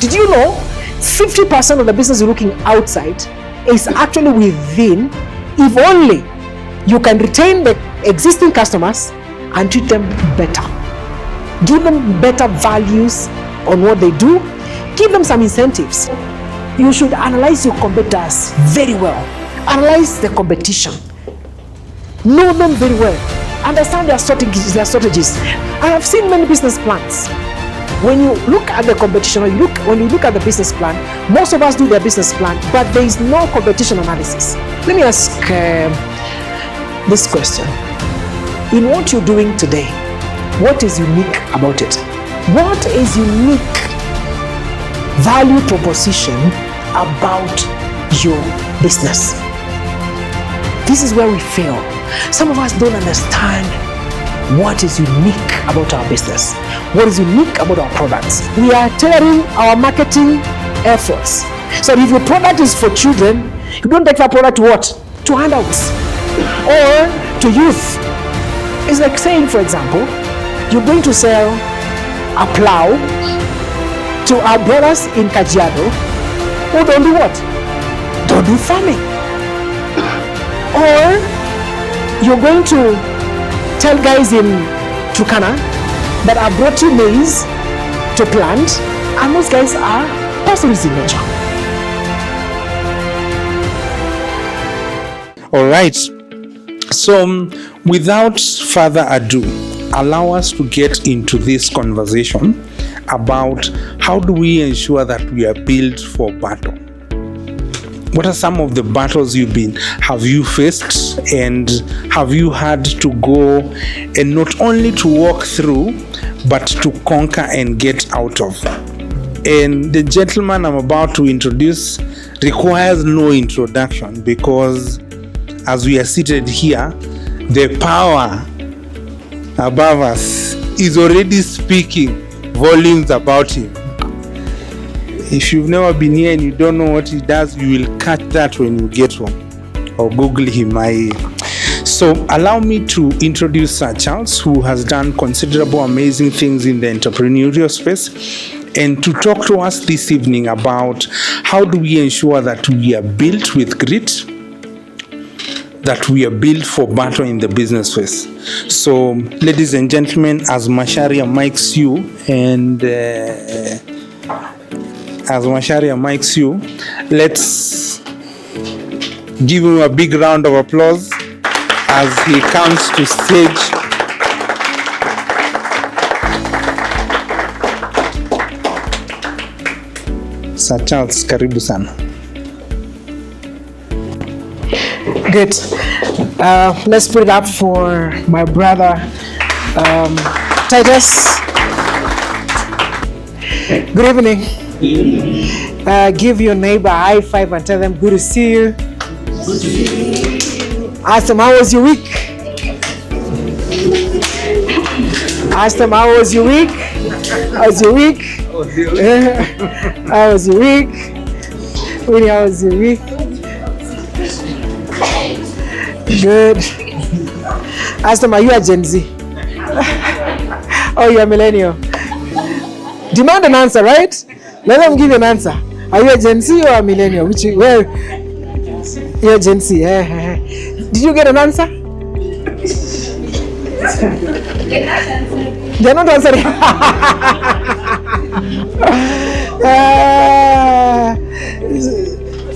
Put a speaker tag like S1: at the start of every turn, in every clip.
S1: Did you know 50% of the business you're looking outside is actually within, if only you can retain the existing customers and treat them better. Give them better values on what they do. Give them some incentives. You should analyze your competitors very well. Analyze the competition. Know them very well. Understand their strategies. I have seen many business plans. When you look at the competition, or when you look at the business plan, most of us do their business plan, but there is no competition analysis. Let me ask this question. In what you're doing today, what is unique about it? What is unique value proposition about your business? This is where we fail. Some of us don't understand what is unique about our business, what is unique about our products. We are tailoring our marketing efforts. So if your product is for children, you don't take that product to what? To handouts or to youth. It's like saying, for example, you're going to sell a plow to our brothers in Kajiado who don't do what? Don't do farming. Or you're going to tell guys in Turkana that I brought you maize to plant, and those guys are pastors in nature.
S2: All right. So, without further ado, allow us to get into this conversation about how do we ensure that we are built for battle. What are some of the battles have you faced, and have you had to go and not only to walk through, but to conquer and get out of? And the gentleman I'm about to introduce requires no introduction, because as we are seated here, the power above us is already speaking volumes about him. If you've never been here and you don't know what he does, you will catch that when you get home, or Google him. So allow me to introduce Sir Charles, who has done considerable amazing things in the entrepreneurial space, and to talk to us this evening about how do we ensure that we are built with grit, that we are built for battle in the business space. So, ladies and gentlemen, as Macharia mics you, let's give him a big round of applause as he comes to stage. Sir Charles, karibu sana.
S1: Good. Let's put it up for my brother, Titus. Good evening. Give your neighbor a high five and tell them good to see you. Good to see you. Ask them, how was your week? Ask them, how was your week? How was your week? How was your week? Really, how was your week? Good. Ask them, are you a Gen Z? Oh, you're a millennial. Demand an answer, right? Let them give you an answer. Are you a Gen Z or a millennial? Well, you're a Gen Z. Did you get an answer? They're not answering.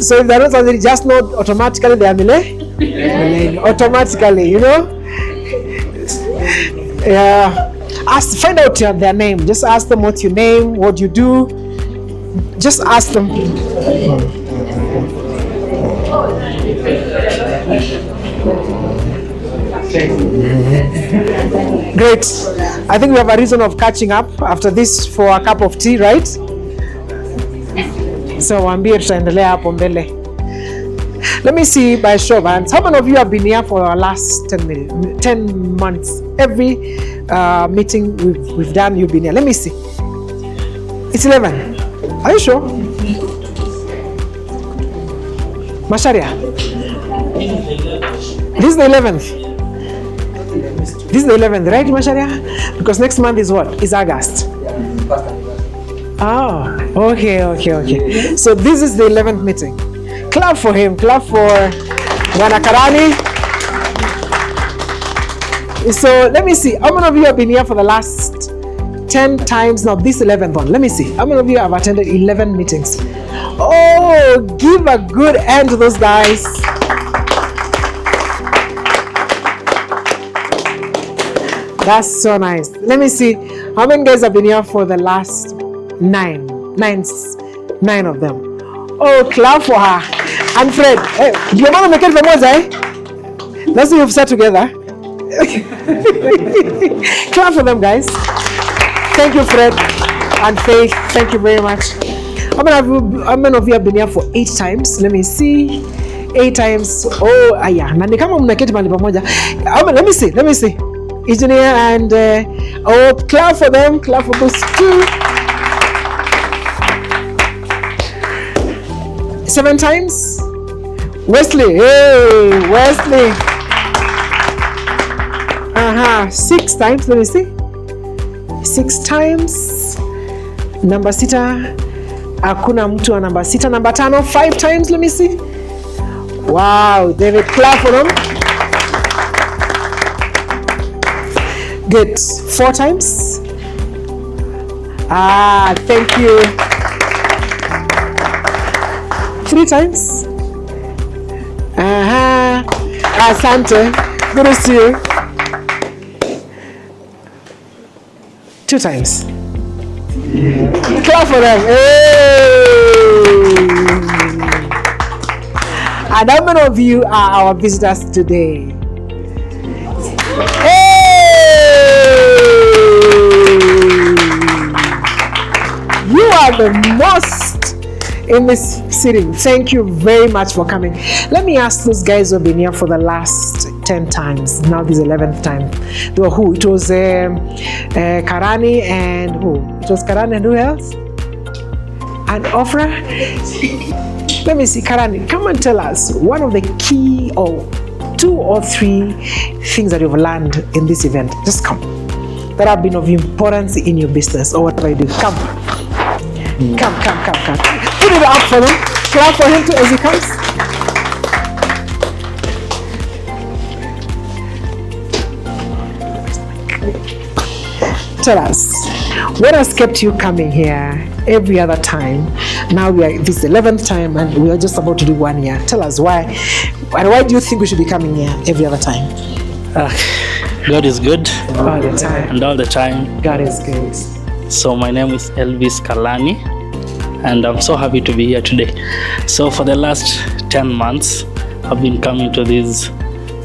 S1: So if they're not answering, just know automatically they are millennial. Automatically, you know? Yeah. Find out their name. Just ask them what's your name, what you do. Just ask them. Great. I think we have a reason of catching up after this for a cup of tea, right? So waambie tutaendelea hapo mbele. Let me see by show of hands. How many of you have been here for our last 10 months? Every meeting we've done, you've been here. Let me see. It's 11. Are you sure? Macharia? This is the 11th. This is the 11th, right, Macharia? Because next month is what? Is August. Oh, okay. So this is the 11th meeting. Clap for him. Clap for Bwana Karani. So let me see. How many of you have been here for the last 10 times? Now this 11th one. Let me see. How many of you have attended 11 meetings? Oh, give a good hand to those guys. That's so nice. Let me see. How many guys have been here for the last 9 of them? Oh, clap for her. And Fred, hey, do you want to make it famous, eh? Let's see if we start together. Clap for them, guys. Thank you, Fred and Faith. Thank you very much. How many of you have been here for 8 times? Let me see. 8 times. Oh, aya. Na ni kama mnaketi mahali pamoja. Let me see. Engineer and oh, clap for them. Clap for those 2. 7 times. Wesley. Hey, Wesley. 6 times. Let me see. 6 times. Number 6. Hakuna mtu wa number 6. Number 5. 5 times. Let me see. Wow, David, clap for them. Good. 4 times. Thank you. 3 times. Asante. Good to see you. 2 times. Clap for them. Hey! And how many of you are our visitors today? You are the most in this city. Thank you very much for coming. Let me ask those guys who have been here for the last 10 times. Now this 11th time. They were who? It was Karani and who? It was Karani and who else? And Ofra? Let me see. Karani, come and tell us one of the key or 2 or 3 things that you've learned in this event. Just come. That have been of importance in your business or whatever you do. Come. Come. Put it up for him. Clap for him too as he comes. Tell us, what has kept you coming here every other time? Now this 11th time and we are just about to do 1 year. Tell us why. And why do you think we should be coming here every other time?
S3: God is good.
S1: All the time.
S3: And all the time.
S1: God is good.
S3: So my name is Elvis Kalani and I'm so happy to be here today. So for the last 10 months, I've been coming to these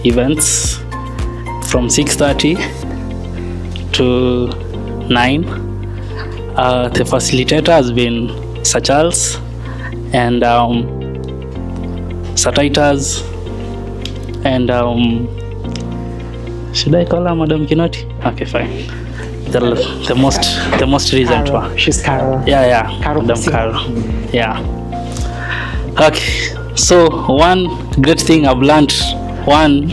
S3: events from 6:30 to 9. The facilitator has been Sir Charles and Sir Titus and should I call her Madam Kinoti? Okay, fine. The most recent
S1: Carol.
S3: one.
S1: She's Carol.
S3: Yeah.
S1: Carol.
S3: Madam Carol. Yeah. Okay. So one great thing I've learned, one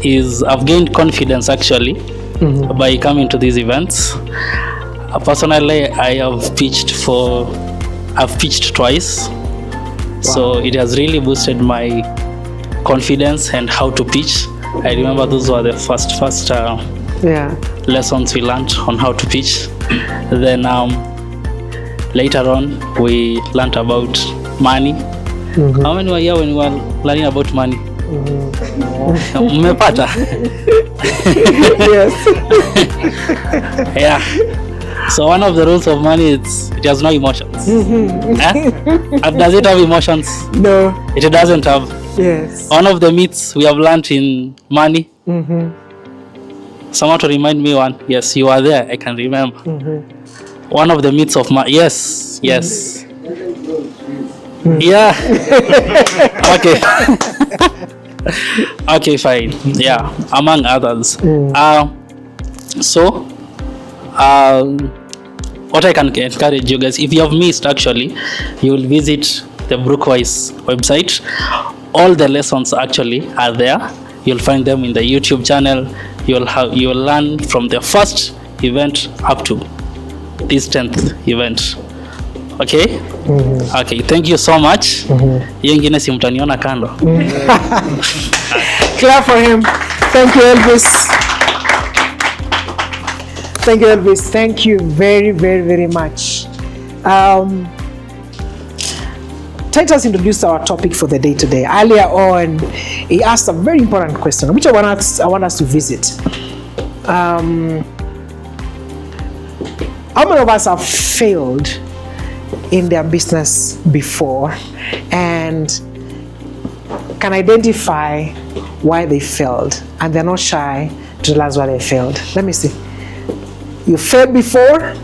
S3: is I've gained confidence actually by coming to these events. Personally, I've pitched twice. Wow. So it has really boosted my confidence and how to pitch. I remember those were the first lessons we learned on how to pitch. Then later on we learned about money. How many were here when we were learning about money? Mmepata?
S1: Yes.
S3: Yeah. So one of the rules of money is it has no emotions. Does it have emotions?
S1: No.
S3: It doesn't have.
S1: Yes.
S3: One of the myths we have learned in money. Someone to remind me one. Yes, you are there. I can remember. One of the myths of money. Yes. Yeah. Okay. Okay, fine. Yeah, among others. So, what I can encourage you guys, if you have missed actually, you will visit the Brookwise website. All the lessons actually are there. You'll find them in the YouTube channel. You'll learn from the first event up to this 10th event. Okay? Okay, thank you so much. Hiyo ingine si mtaniona kando.
S1: Clap for him. Thank you, Elvis. Thank you, Elvis. Thank you very, very, very much. Titus introduced our topic for the day today. Earlier on, he asked a very important question, which I want us to visit. How many of us have failed in their business before and can identify why they failed, and they're not shy to tell us why they failed? Let me see. You failed before,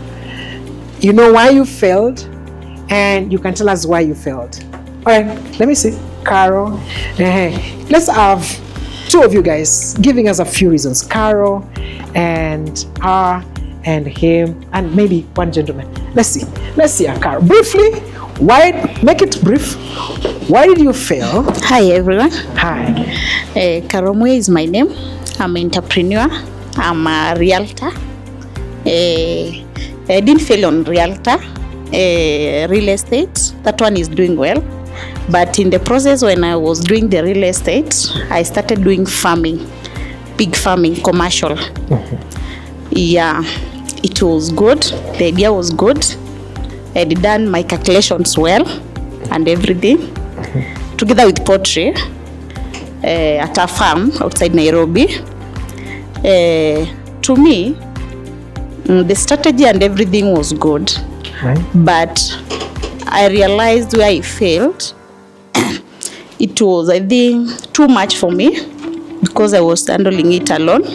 S1: you know why you failed, and you can tell us why you failed. All right, let me see. Carol, let's have two of you guys giving us a few reasons. Carol and her and him, and maybe one gentleman. Let's see, Carol. Briefly, make it brief. Why did you fail?
S4: Hi everyone.
S1: Hi.
S4: Karomwe is my name. I'm an entrepreneur. I'm a realtor. I didn't fail on realtor. Real estate, that one is doing well. But in the process when I was doing the real estate, I started doing farming, big farming, commercial. Yeah, it was good. The idea was good. I had done my calculations well and everything. Together with poultry at a farm outside Nairobi. To me, the strategy and everything was good.
S1: Right.
S4: But I realized where I failed. It was, I think, too much for me because I was handling it alone.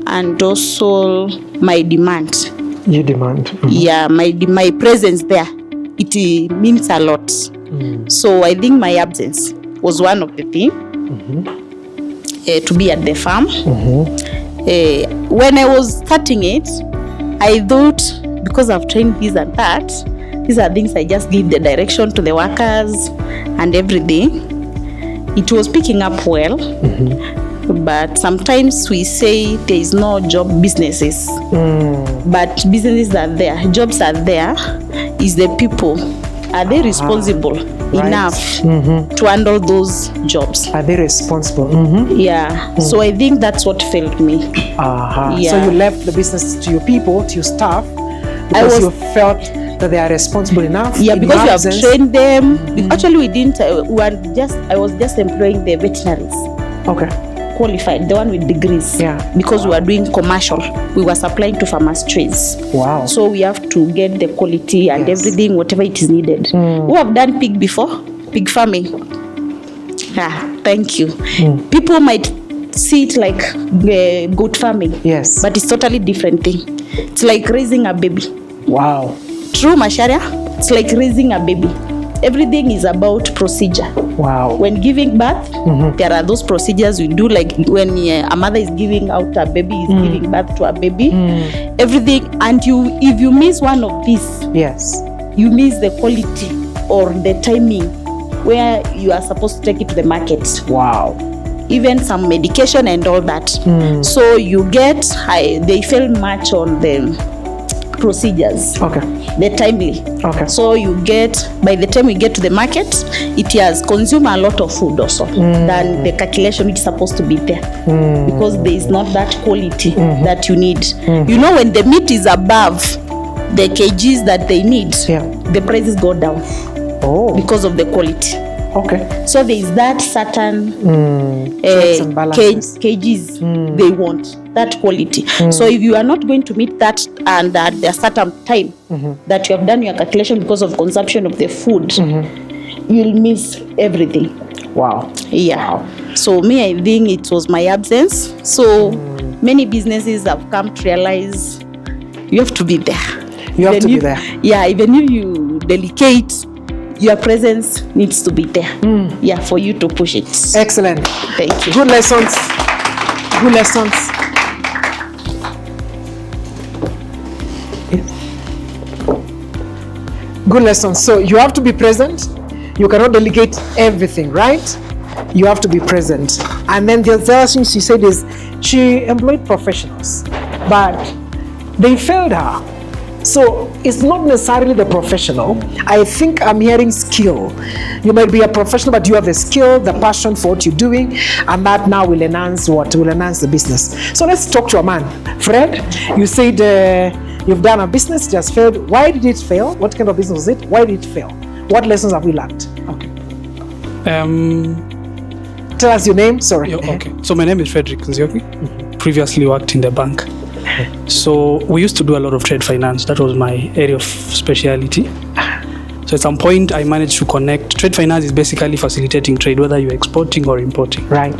S4: And also my demand.
S1: You demand.
S4: Yeah, my presence there, it means a lot. So I think my absence was one of the things to be at the farm. When I was starting it, I thought, because I've trained this and that, these are things I just give the direction to the workers and everything. It was picking up well, but sometimes we say there is no job businesses, but businesses are there, jobs are there. Is the people, are they responsible enough to handle those jobs?
S1: Are they responsible?
S4: Yeah. So I think that's what failed me. Yeah.
S1: So you left the business to your people, to your staff, because you felt that they are responsible enough.
S4: Yeah, because we have trained them. Actually, we didn't. I was just employing the veterinaries.
S1: Okay.
S4: Qualified, the one with degrees.
S1: Yeah.
S4: Because we were doing commercial. We were supplying to farmers' trees.
S1: Wow.
S4: So we have to get the quality and everything, whatever it is needed. Who have done pig before? Pig farming. Thank you. People might see it like goat farming.
S1: Yes.
S4: But it's totally different thing. It's like raising a baby.
S1: Wow.
S4: True, Masharia? It's like raising a baby. Everything is about procedure.
S1: Wow.
S4: When giving birth, there are those procedures we do, like when a mother is giving out a baby, is giving birth to a baby. Everything, and if you miss one of these,
S1: yes,
S4: you miss the quality or the timing where you are supposed to take it to the market.
S1: Wow.
S4: Even some medication and all that. So you get, they fail much on the procedures.
S1: Okay.
S4: The timely.
S1: Okay.
S4: So you get, by the time we get to the market, it has consumed a lot of food also than the calculation which is supposed to be there. Because there is not that quality that you need. You know, when the meat is above the kgs that they need, the prices go down because of the quality.
S1: Okay. So
S4: there is that certain kgs they want, that quality. So if you are not going to meet that and at a certain time that you have done your calculation because of consumption of the food, you'll miss everything.
S1: Wow.
S4: Yeah.
S1: Wow.
S4: So me, I think it was my absence. So many businesses have come to realize you have to be there.
S1: You have to be there.
S4: Yeah, even if you delegate, your presence needs to be there. Yeah, for you to push it.
S1: Excellent.
S4: Thank you.
S1: Good lessons. Good lessons. Good lessons. So you have to be present. You cannot delegate everything, right? You have to be present. And then the other thing she said is she employed professionals, but they failed her. So it's not necessarily the professional. I think I'm hearing skill. You might be a professional, but you have the skill, the passion for what you're doing, and that now will enhance what? Will enhance the business. So let's talk to a man. Fred, you said you've done a business, just failed. Why did it fail? What kind of business was it? Why did it fail? What lessons have we learned?
S5: Okay.
S1: Tell us your name. Sorry.
S5: Okay. So my name is Frederick Nzioki. Previously worked in the bank. So we used to do a lot of trade finance. That was my area of speciality. So at some point I managed to connect. Trade finance is basically facilitating trade, whether you're exporting or importing.
S1: Right.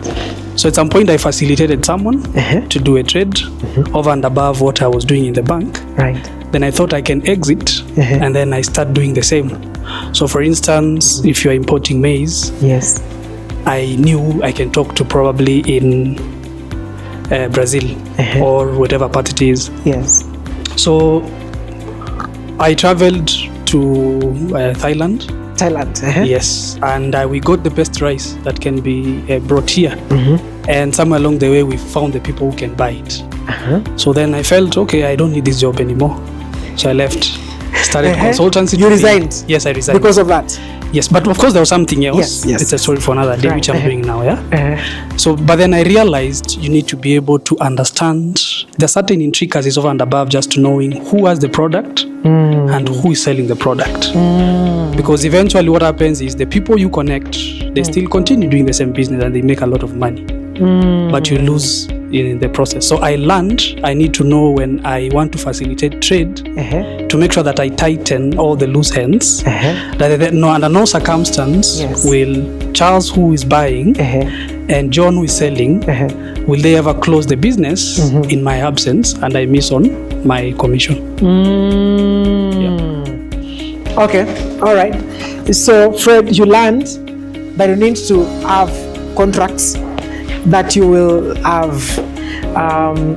S5: So at some point I facilitated someone to do a trade over and above what I was doing in the bank.
S1: Right.
S5: Then I thought I can exit and then I start doing the same. So for instance, if you're importing maize,
S1: Yes.
S5: I knew I can talk to probably in Brazil or whatever part it is.
S1: Yes.
S5: So I traveled to Thailand.
S1: Thailand.
S5: Yes, and we got the best rice that can be brought here. And somewhere along the way, we found the people who can buy it. So then I felt, okay, I don't need this job anymore. So I left, started consultancy.
S1: You resigned?
S5: Yes, I resigned.
S1: Because of that?
S5: Yes, but of course there was something else.
S1: Yes.
S5: It's a story for another day, which I'm doing now, So, but then I realized you need to be able to understand the certain intricacies over and above just knowing who has the product and who is selling the product. Because eventually what happens is the people you connect, they still continue doing the same business and they make a lot of money. But you lose in the process. So I learned I need to know when I want to facilitate trade to make sure that I tighten all the loose ends. That under no circumstance will Charles, who is buying, and John, who is selling, will they ever close the business in my absence and I miss on my commission.
S1: Okay, all right. So Fred, you learned that you need to have contracts, that you will have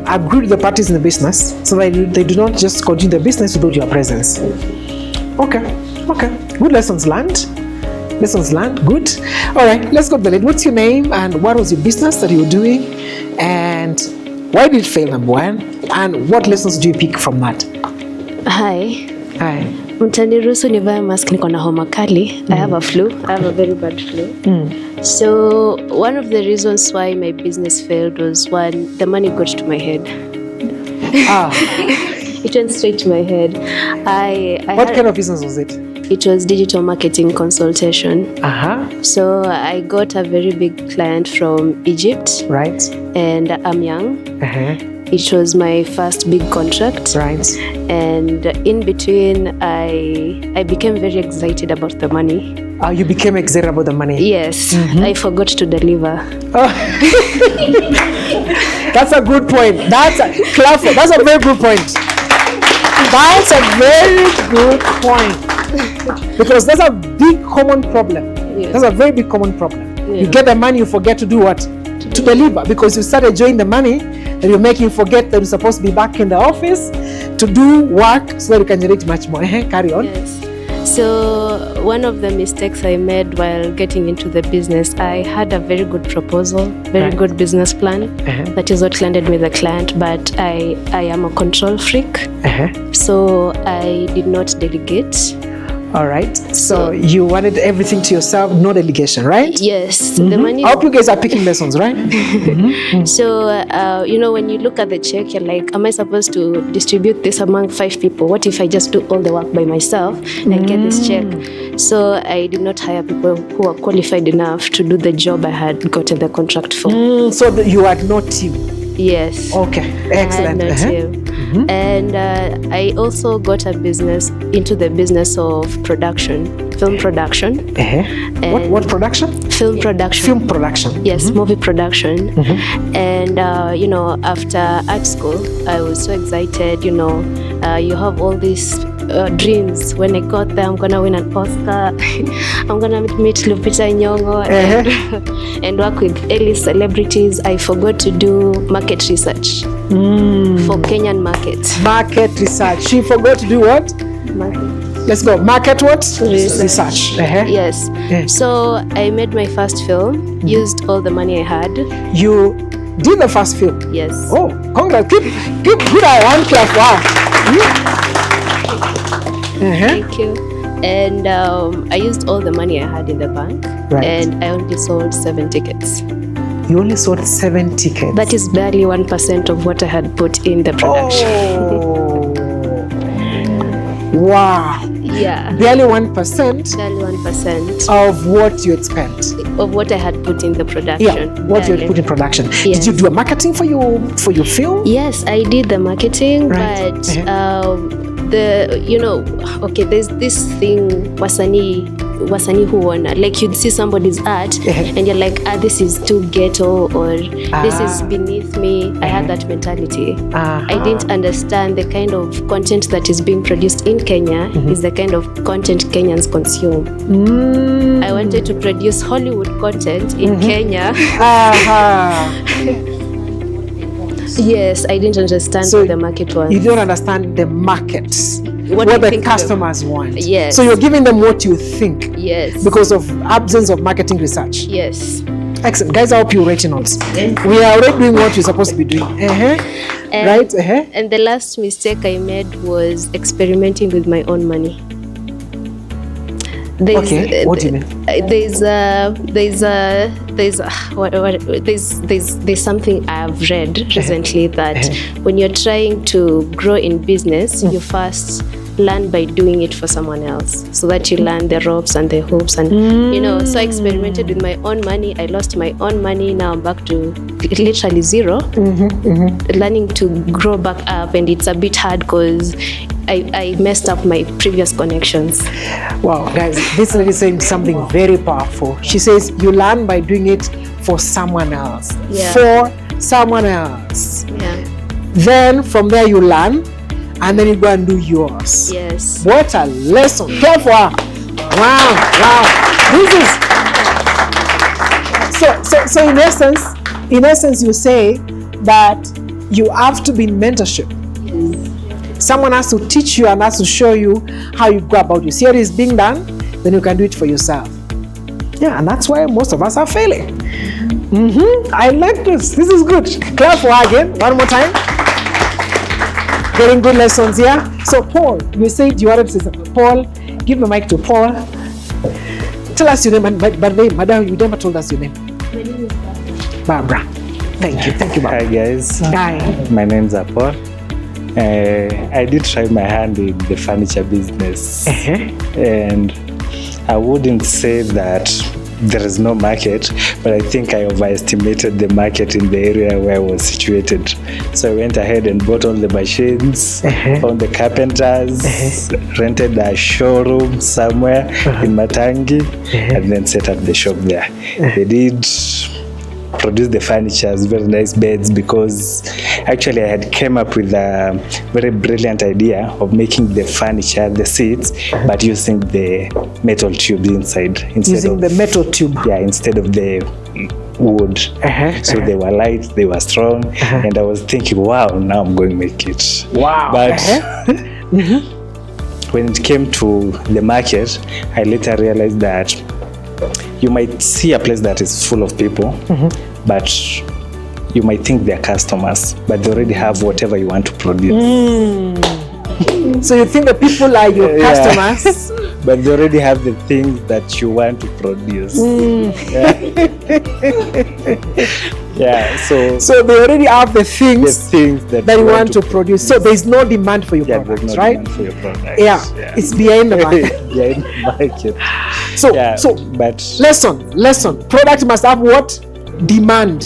S1: agreed with the parties in the business so that they do not just continue the business without your presence. Okay. Good lessons learned. Good. All right, let's go to the lead. What's your name and what was your business that you were doing and why did it fail, number one? And what lessons do you pick from that?
S6: Hi.
S1: Mtaniruhusu
S6: nivae mask, niko na homa kali. I have a flu. I have a very bad flu. So one of the reasons why my business failed was when the money got to my head. It went straight to my head.
S1: What kind of business was it?
S6: It was digital marketing consultation. So I got a very big client from Egypt.
S1: Right.
S6: And I'm young. It was my first big contract.
S1: Right.
S6: And in between, I became very excited about the money.
S1: You became excited about the money?
S6: Yes. I forgot to deliver.
S1: That's a good point. That's a very good point. That's a very good point. Because that's a big common problem.
S6: Yes.
S1: That's a very big common problem.
S6: Yeah.
S1: You get the money, you forget to do what? To deliver. Because you start enjoying the money that you make, you forget that you're supposed to be back in the office to do work so that you can generate much more. Carry on.
S6: Yes. So one of the mistakes I made while getting into the business, I had a very good proposal, very good business plan. That is what landed with the client, but I am a control freak. So I did not delegate.
S1: All right. So you wanted everything to yourself, no delegation, right?
S6: Yes. The money.
S1: I hope you guys are picking lessons, right?
S6: So, when you look at the check, you're like, am I supposed to distribute this among 5 people? What if I just do all the work by myself and get this check? So I did not hire people who are qualified enough to do the job I had gotten the contract for.
S1: So you had no team?
S6: Yes.
S1: Okay. Excellent.
S6: I had no team. And I also got into the business of production, film production.
S1: What production?
S6: Film production.
S1: Film production.
S6: Yes, movie production. And after art school, I was so excited. You have all these dreams. When I got there, I'm gonna win an Oscar. I'm gonna meet Lupita Nyong'o and work with A-list celebrities. I forgot to do market research for Kenyan market.
S1: Market research. She forgot to do what?
S6: Market.
S1: Let's go. Market what?
S6: Research.
S1: Yes.
S6: So I made my first film. Used all the money I had.
S1: You did the first film?
S6: Yes.
S1: Oh, congrats. Keep good eye. One clap. Wow.
S6: Thank you. And I used all the money I had in the bank,
S1: Right.
S6: and I only sold 7 tickets.
S1: You only sold 7 tickets.
S6: That is barely 1% of what I had put in the production.
S1: Oh. Wow.
S6: Yeah,
S1: Barely 1%
S6: barely 1%
S1: of what you had spent.
S6: of what I had put in the production.
S1: Yeah, what you had
S6: Barely.
S1: put in production.
S6: Yes.
S1: Did you do a marketing for your film?
S6: Yes, I did the marketing,
S1: Right.
S6: but there's this thing wasanii huona, like you'd see somebody's art and you're like, this is too ghetto, or this is beneath me. I had that mentality. I didn't understand the kind of content that is being produced in Kenya is the kind of content Kenyans consume. I wanted to produce Hollywood content in Kenya. Yes, I didn't understand
S1: So
S6: what the market was.
S1: You don't understand the market,
S6: What
S1: what
S6: I
S1: the
S6: think
S1: customers want.
S6: Yes.
S1: So you're giving them what you think
S6: Yes.
S1: because of absence of marketing research.
S6: Yes.
S1: Excellent. Guys, I hope you're writing notes. We are already doing what you're supposed to be doing.
S6: And,
S1: Right?
S6: And the last mistake I made was experimenting with my own money.
S1: Okay, what do you mean?
S6: There's something I've read recently that when you're trying to grow in business, you first learn by doing it for someone else, so that you learn the ropes and the hoops, and so I experimented with my own money. I lost my own money. Now I'm back to literally zero, learning to grow back up, and it's a bit hard because I messed up my previous connections.
S1: Wow, guys, this lady is saying something very powerful. She says you learn by doing it for someone else.
S6: Yeah.
S1: For someone else.
S6: Yeah.
S1: Then from there you learn, and then you go and do yours.
S6: Yes.
S1: What a lesson. Clap for her. Wow. This is so in essence you say that you have to be in mentorship. Someone has to teach you and has to show you how you go about it. See how it is being done, then you can do it for yourself. Yeah, and that's why most of us are failing. I like this. This is good. Clap for her again. One more time. Getting good lessons here. So Paul, you said you wanted to say something. Paul, give the mic to Paul. Tell us your name, and by the way, madam, you never told us your name.
S6: My name is
S1: Barbara. Thank you, Barbara.
S7: Hi guys,
S1: Hi.
S7: my name is Paul. I did try my hand in the furniture business, and I wouldn't say that there is no market, but I think I overestimated the market in the area where I was situated. So I went ahead and bought all the machines, found the carpenters, rented a showroom somewhere in Matangi, and then set up the shop there. They did produce the furniture, very nice beds, because actually I had came up with a very brilliant idea of making the furniture, the seats, but using the metal tubes inside
S1: Using the metal tube.
S7: Yeah, instead of the wood. So they were light, they were strong, and I was thinking, wow, now I'm going to make it.
S1: Wow.
S7: But when it came to the market, I later realized that you might see a place that is full of people, but you might think they're customers, but they already have whatever you want to produce.
S1: So you think the people are your customers?
S7: But they already have the things that you want to produce.
S1: So they already have the things
S7: that
S1: you want to produce. So there's no demand for your
S7: there's
S1: products,
S7: no
S1: right?
S7: demand for your products.
S1: Yeah, it's behind the market.
S7: Behind the market.
S1: So
S7: but
S1: lesson. Product must have what? Demand.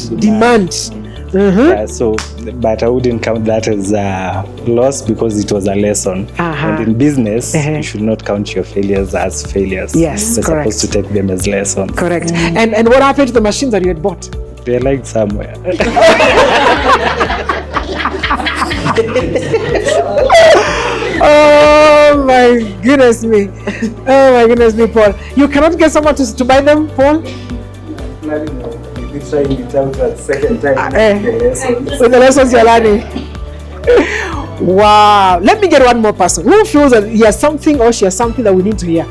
S7: But I wouldn't count that as a loss, because it was a lesson. And in business, you should not count your failures as failures.
S1: Yes,
S7: You're
S1: correct.
S7: supposed to take them as lessons.
S1: Correct. And what happened to the machines that you had bought?
S7: They're like somewhere.
S1: Oh my goodness me, Paul. You cannot get someone to buy them, Paul?
S7: Trying it out at second time.
S1: With the lessons you're learning. Wow. Let me get one more person who feels that he has something or she has something that we need to hear.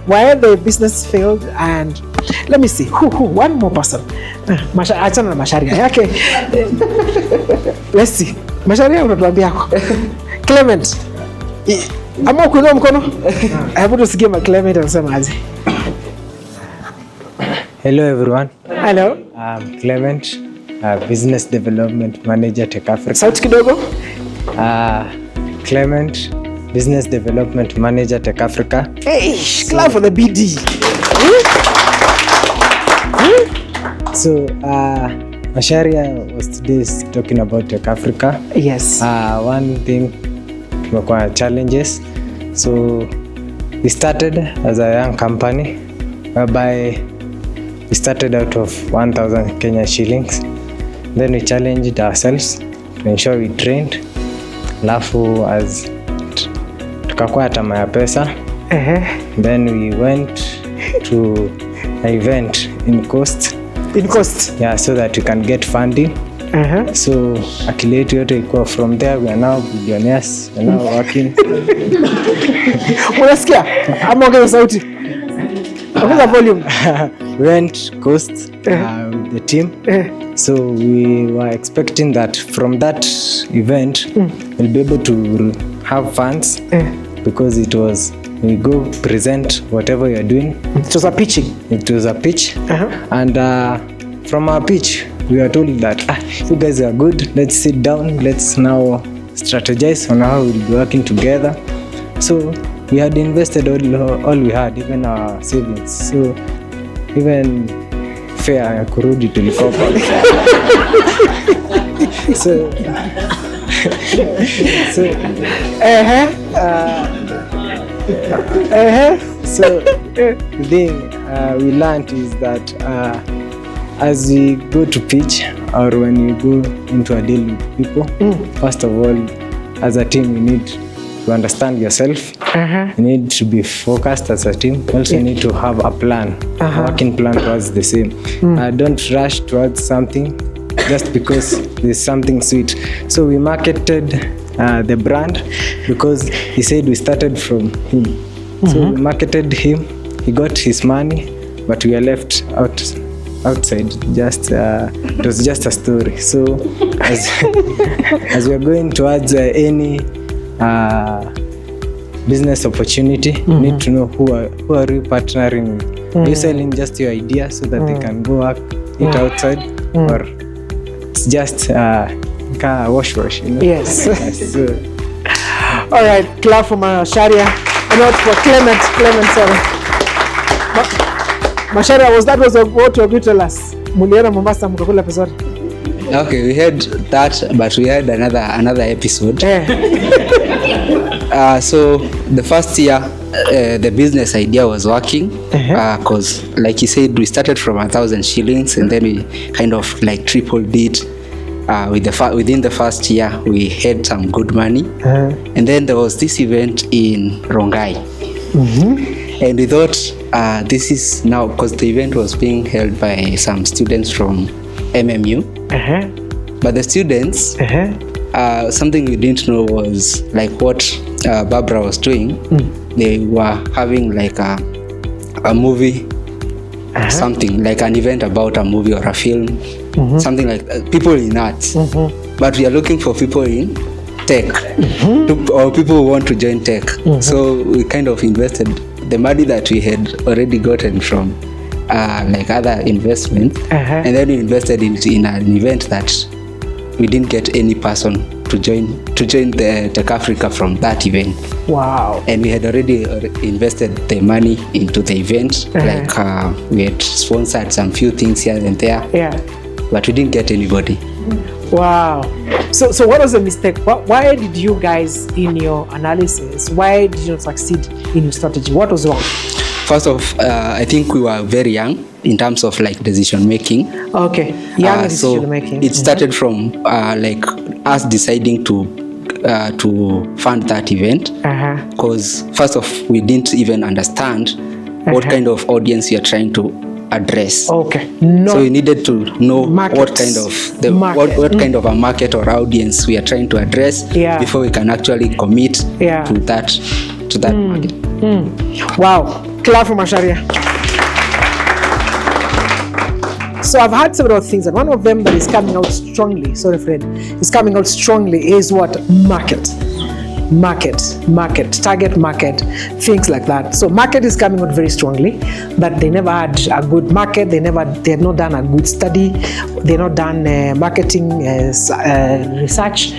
S1: Why the business failed, and let me see. One more person. Achana na Masharia. Okay. Let's see. Masharia unatuambia yako. Clement. Ama kuinua mkono. Hebu tusikie Clement anasema aje.
S8: Hello everyone.
S1: Hello.
S8: I'm Clement, Business Development Manager Tech Africa.
S1: Sauti kidogo.
S8: Clement, Business Development Manager Tech Africa.
S1: Hey, clap for the BD.
S8: So, Masharia was today talking about Tech Africa.
S1: Yes.
S8: One thing, tumekuwa challenges. So, we started as a young company whereby we started out of 1,000 Kenya shillings. Then we challenged ourselves to ensure we trained. Alafu as tukakuwa tama ya pesa. Then we went to an event in Coast.
S1: In Coast?
S8: Yeah, so that we can get funding. So akili yetu yote ikuwa from there, we are now billionaires, we are now working.
S1: Unasikia? Ama ongeza sauti. Ongeza volume.
S8: We went Coast with the team. So we were expecting that from that event, we'll be able to have funds because it was, we go present whatever you're doing.
S1: It was a pitching.
S8: It was a pitch. And from our pitch, we were told that you guys are good, let's sit down, let's now strategize on how we'll be working together. So we had invested all we had, even our savings. So even fare ya kurudi tulikopa. So so the thing we learned is that as we go to pitch or when you go into a deal with people, first of all, as a team, you need to understand yourself. You need to be focused as a team. You also need to have a plan, a working plan towards the same. Don't rush towards something just because there's something sweet. So we marketed the brand because he said we started from him. So we marketed him. He got his money, but we are left outside. Just it was just a story. So as we are going towards any business opportunity, you need to know who are you partnering with. Are you selling just your idea so that they can go work it outside, or it's just wash, you know?
S1: Yes.
S8: So,
S1: all right, clap for Masharia. And not for Clement, sorry. Masharia, was what you were going to tell us? Muliona Mombasa mkakula pesa.
S9: Okay, we had that, but we had another episode. So the first year, the business idea was working because, like you said, we started from 1,000 shillings and then we kind of like tripled it. Within the first year, we had some good money, and then there was this event in Rongai, and we thought this is now because the event was being held by some students from MMU, but the students, something we didn't know was like what Barbara was doing. They were having like a movie, something like an event about a movie or a film, something like people in arts. But we are looking for people in tech, or people who want to join tech. So we kind of invested the money that we had already gotten from like other investments, and then we invested in an event that we didn't get any person to join the Tech Africa from that event.
S1: Wow.
S9: And we had already invested the money into the event. Like we had sponsored some few things here and there.
S1: Yeah.
S9: But we didn't get anybody.
S1: Wow. So what was the mistake? Why did you guys, in your analysis, why did you not succeed in your strategy? What was wrong?
S9: First off, I think we were very young in terms of like decision making.
S1: Okay, young decision making.
S9: It started from like us deciding to fund that event, because first off, we didn't even understand what kind of audience we are trying to address.
S1: Okay.
S9: So we needed to know what kind of what kind of a market or audience we are trying to address before we can actually commit to that market.
S1: Wow. Clap for Masharia. So I've heard several things, and one of them that is coming out strongly, is coming out strongly is what? Market. target market, things like that. So market is coming out very strongly, but they never had a good market. They have not done a good study. They've not done marketing research.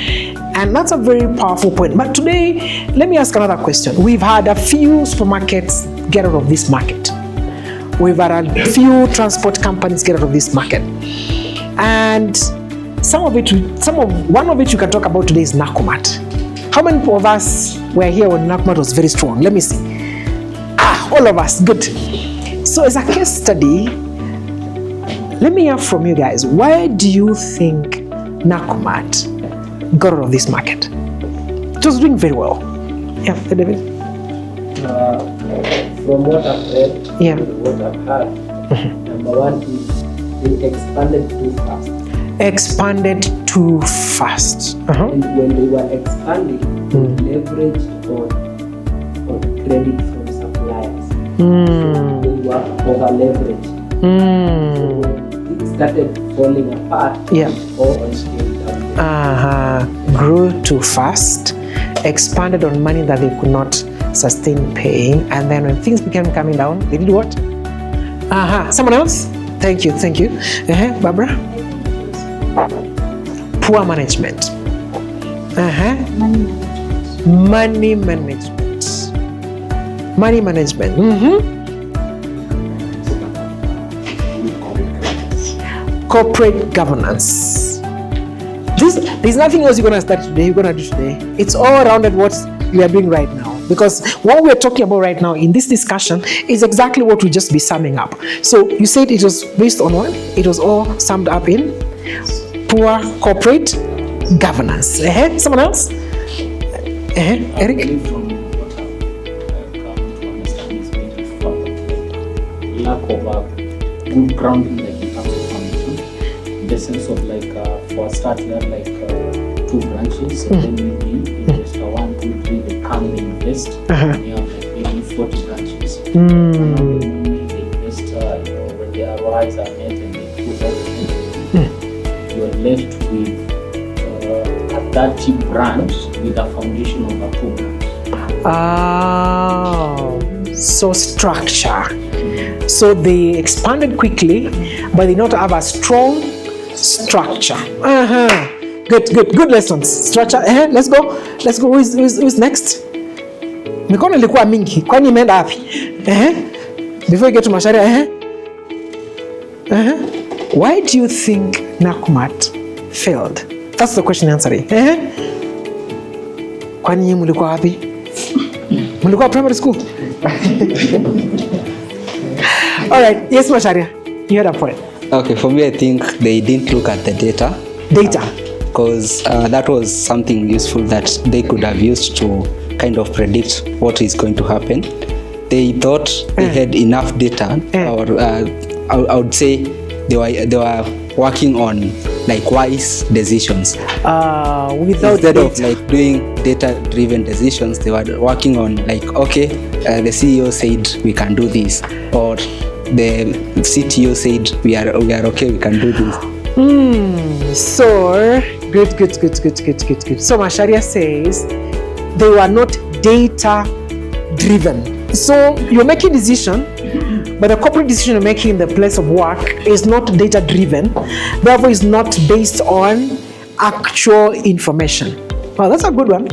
S1: And that's a very powerful point. But today, let me ask another question. We've had a few supermarkets get out of this market. We've had a few transport companies get out of this market. And one of which you can talk about today is Nakumatt. How many of us were here when Nakumatt was very strong? Let me see. All of us. Good. So as a case study, let me hear from you guys. Why do you think Nakumatt got out of this market? It was doing very well. Yeah, David?
S10: From what I've read,
S1: Yeah.
S10: what I've heard, number one is they expanded too fast.
S1: Expanded too fast.
S10: And when they were expanding, they leveraged on credit from suppliers. So they were over-leveraged. So when it started falling apart,
S1: Yeah.
S10: all on scale down.
S1: Grew too fast, expanded on money that they could not sustain paying, and then when things began coming down, they did what? Someone else? Thank you. Barbara? Poor management. Money management. Corporate governance. There's nothing else you're going to start today, you're going to do today. It's all around at what we are doing right now. Because what we're talking about right now in this discussion is exactly what we'll just be summing up. So you said it was based on what? It was all summed up in poor corporate governance. Someone else? Eric?
S11: From what I've come to understand is maybe for lack of a good grounding, like in terms of management, in the sense of like for a start you have like 2 branches, and then maybe investor 1, 2, 3 they come and invest, and you have like maybe 40 branches. And now the moment the investor, when their ROIs are met and they put out you are left with a 30 branch with a foundation of a 2 branch.
S1: So structure. So they expanded quickly, but they not have a strong structure. Good lessons. Structure. Let's go. Who's next? Mikono ilikuwa mingi. Kwani imeenda wapi? Before you get to Masharia. Why do you think Nakumatt failed? That's the question answering. Kwani mulikuwa wapi? Mulikuwa primary school? All right. Yes, Masharia. You had a point.
S9: Okay, for me, I think they didn't look at the data. Because that was something useful that they could have used to kind of predict what is going to happen. They thought they had enough data, or I would say they were working on like wise decisions. Instead of like doing data-driven decisions, they were working on like, okay, the CEO said we can do this, or the CTO said we are okay, we can do this.
S1: So good. So Masharia says they were not data-driven. So you're making decision, but the corporate decision you're making in the place of work is not data-driven, therefore is not based on actual information. Well, that's a good one.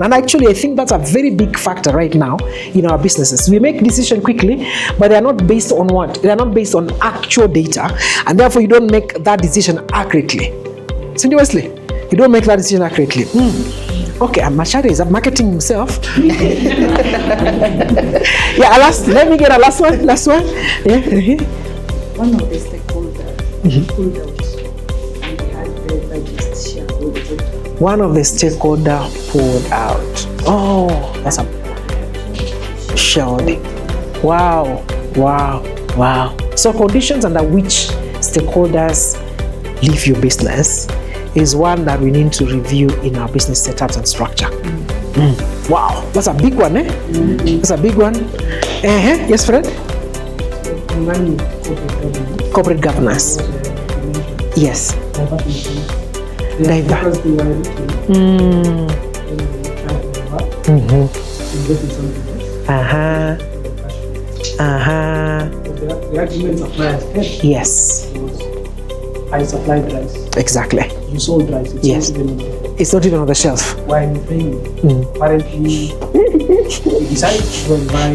S1: And actually, I think that's a very big factor right now in our businesses. We make decisions quickly, but they are not based on what? They are not based on actual data, and therefore you don't make that decision accurately. Cindy Wesley, you don't make that decision accurately. Okay, Masharia is marketing himself. Yeah, let me get a last one. Yeah.
S12: One of the stakeholders pulled out and had the largest shareholder.
S1: One of the stakeholders pulled out. Oh, that's a shareholding. Wow. So conditions under which stakeholders leave your business is one that we need to review in our business setups and structure. Wow, that's a big one, That's a big one. Yes, Fred? Corporate governance. Yes.
S5: invest in something else. The argument suppliers had
S1: Yes.
S5: was, I supplied rice.
S1: Exactly.
S5: You sold rice. It's
S1: Yes.
S5: not even
S1: It's not even on the shelf.
S5: why are you paying me? Apparently, you decide to go and buy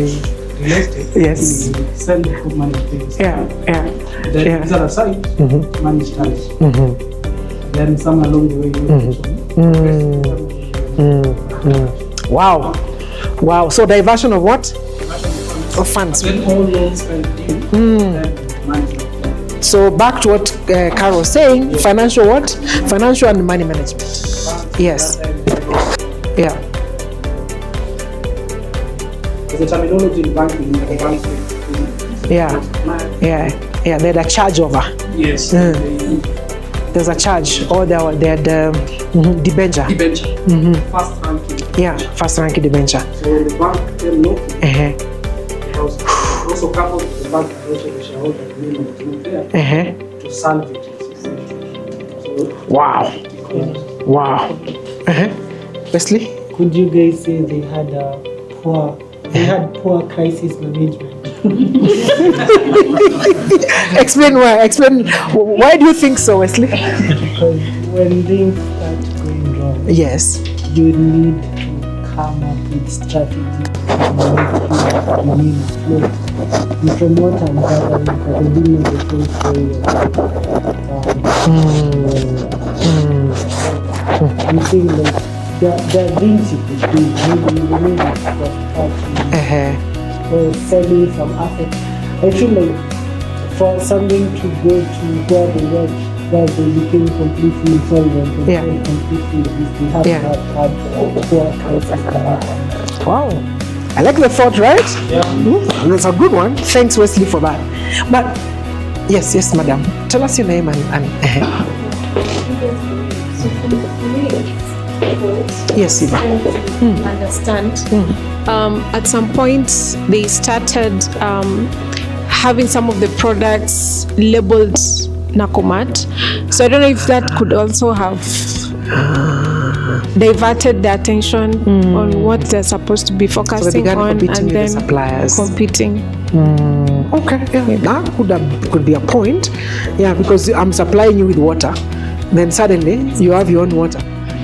S5: real estate.
S1: Yes.
S5: You sell the good money things.
S1: Yeah.
S5: Then
S1: Yeah.
S5: the other side, money starts. Then some along the way,
S1: Wow. Wow. So diversion of what? Of funds.
S5: then all loans and then money.
S1: So back to what Carol was saying, financial what? Financial and money management. Yes. Yeah.
S5: There's a terminology in banking, like banking.
S1: Yeah. Yeah. They had a charge over.
S5: Yes.
S1: There's a charge, or they had debenture.
S5: Debenture. First ranking.
S1: Yeah, first ranking debenture.
S5: So when the bank came knocking, also coupled with the bank and also the shareholder agreement that was there to solve it. So,
S1: Wow. Wesley?
S13: Could you guys say they had poor crisis management?
S1: Explain why. Explain why do you think so, Wesley?
S13: Because when things start going wrong,
S1: Yes.
S13: you need to come up with strategy to make you remain afloat. And from what I'm gathering, because I didn't know the full story I'm saying like there are things you could do. Maybe you need to or selling some assets. I feel like for something to go to where they went, where they became completely insolvent and failed completely, they have to have had poor crisis management.
S1: Wow. I like the thought, right?
S5: Yeah.
S1: That's a good one. Thanks, Wesley, for that. But yes, madam. Tell us your name and yes, Eva.
S14: Understand. At some point, they started having some of the products labeled Nakumat. So I don't know if that could also have diverted the attention on what they're supposed to be focusing on, and then
S1: the suppliers.
S14: competing.
S1: Okay, yeah, that could be a point. Yeah, because I'm supplying you with water, then suddenly you have your own water.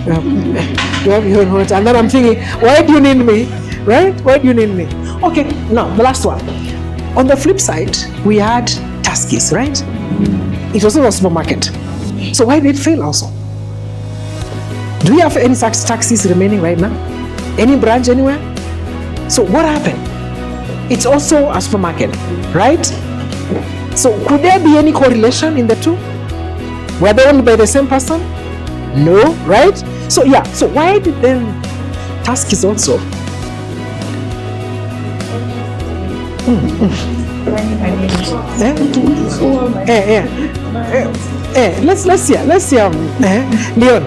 S1: You have your own water, and then I'm thinking, why do you need me? Right? Why do you need me? Okay, now the last one. On the flip side, we had Tuskys, right? It was not a supermarket. So why did it fail also? Do we have any such Tuskys remaining right now? Any branch anywhere? So what happened? It's also a supermarket, right? So could there be any correlation in the two? Were they owned by the same person? No, right? So yeah, so why did then Tuskys also? Let's see. Leon.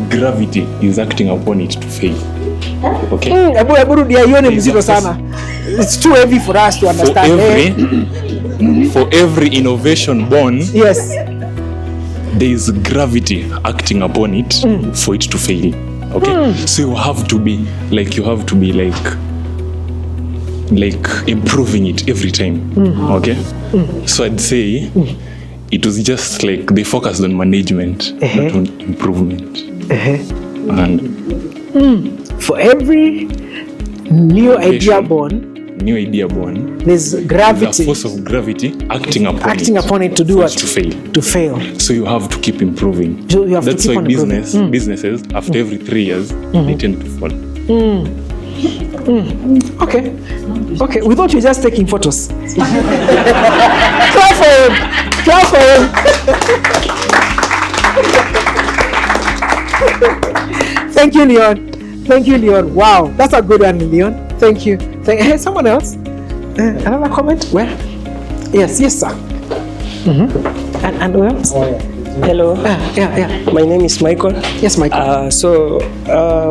S15: Gravity is acting upon it to fail. Okay.
S1: It's too heavy for us to understand.
S15: For every innovation born,
S1: yes,
S15: there is gravity acting upon it for it to fail. Okay. So you have to be like improving it every time. Okay. So I'd say it was just like they focused on management, not on improvement. And
S1: for every new idea born, there's gravity.
S15: There's a force of gravity acting upon it
S1: to do what?
S15: To fail.
S1: To fail.
S15: So you have to keep improving.
S1: So you have
S15: That's
S1: to keep
S15: why
S1: on improving.
S15: businesses after every 3 years they tend to fall.
S1: Okay. We thought you were just taking photos. Clap for him. Thank you, Leon. Wow, that's a good one, Leon. Thank you. Hey, someone else? Another comment? Where? Yes, sir. And who else?
S16: Hello.
S1: Yeah.
S16: My name is Michael.
S1: Yes, Michael.
S16: So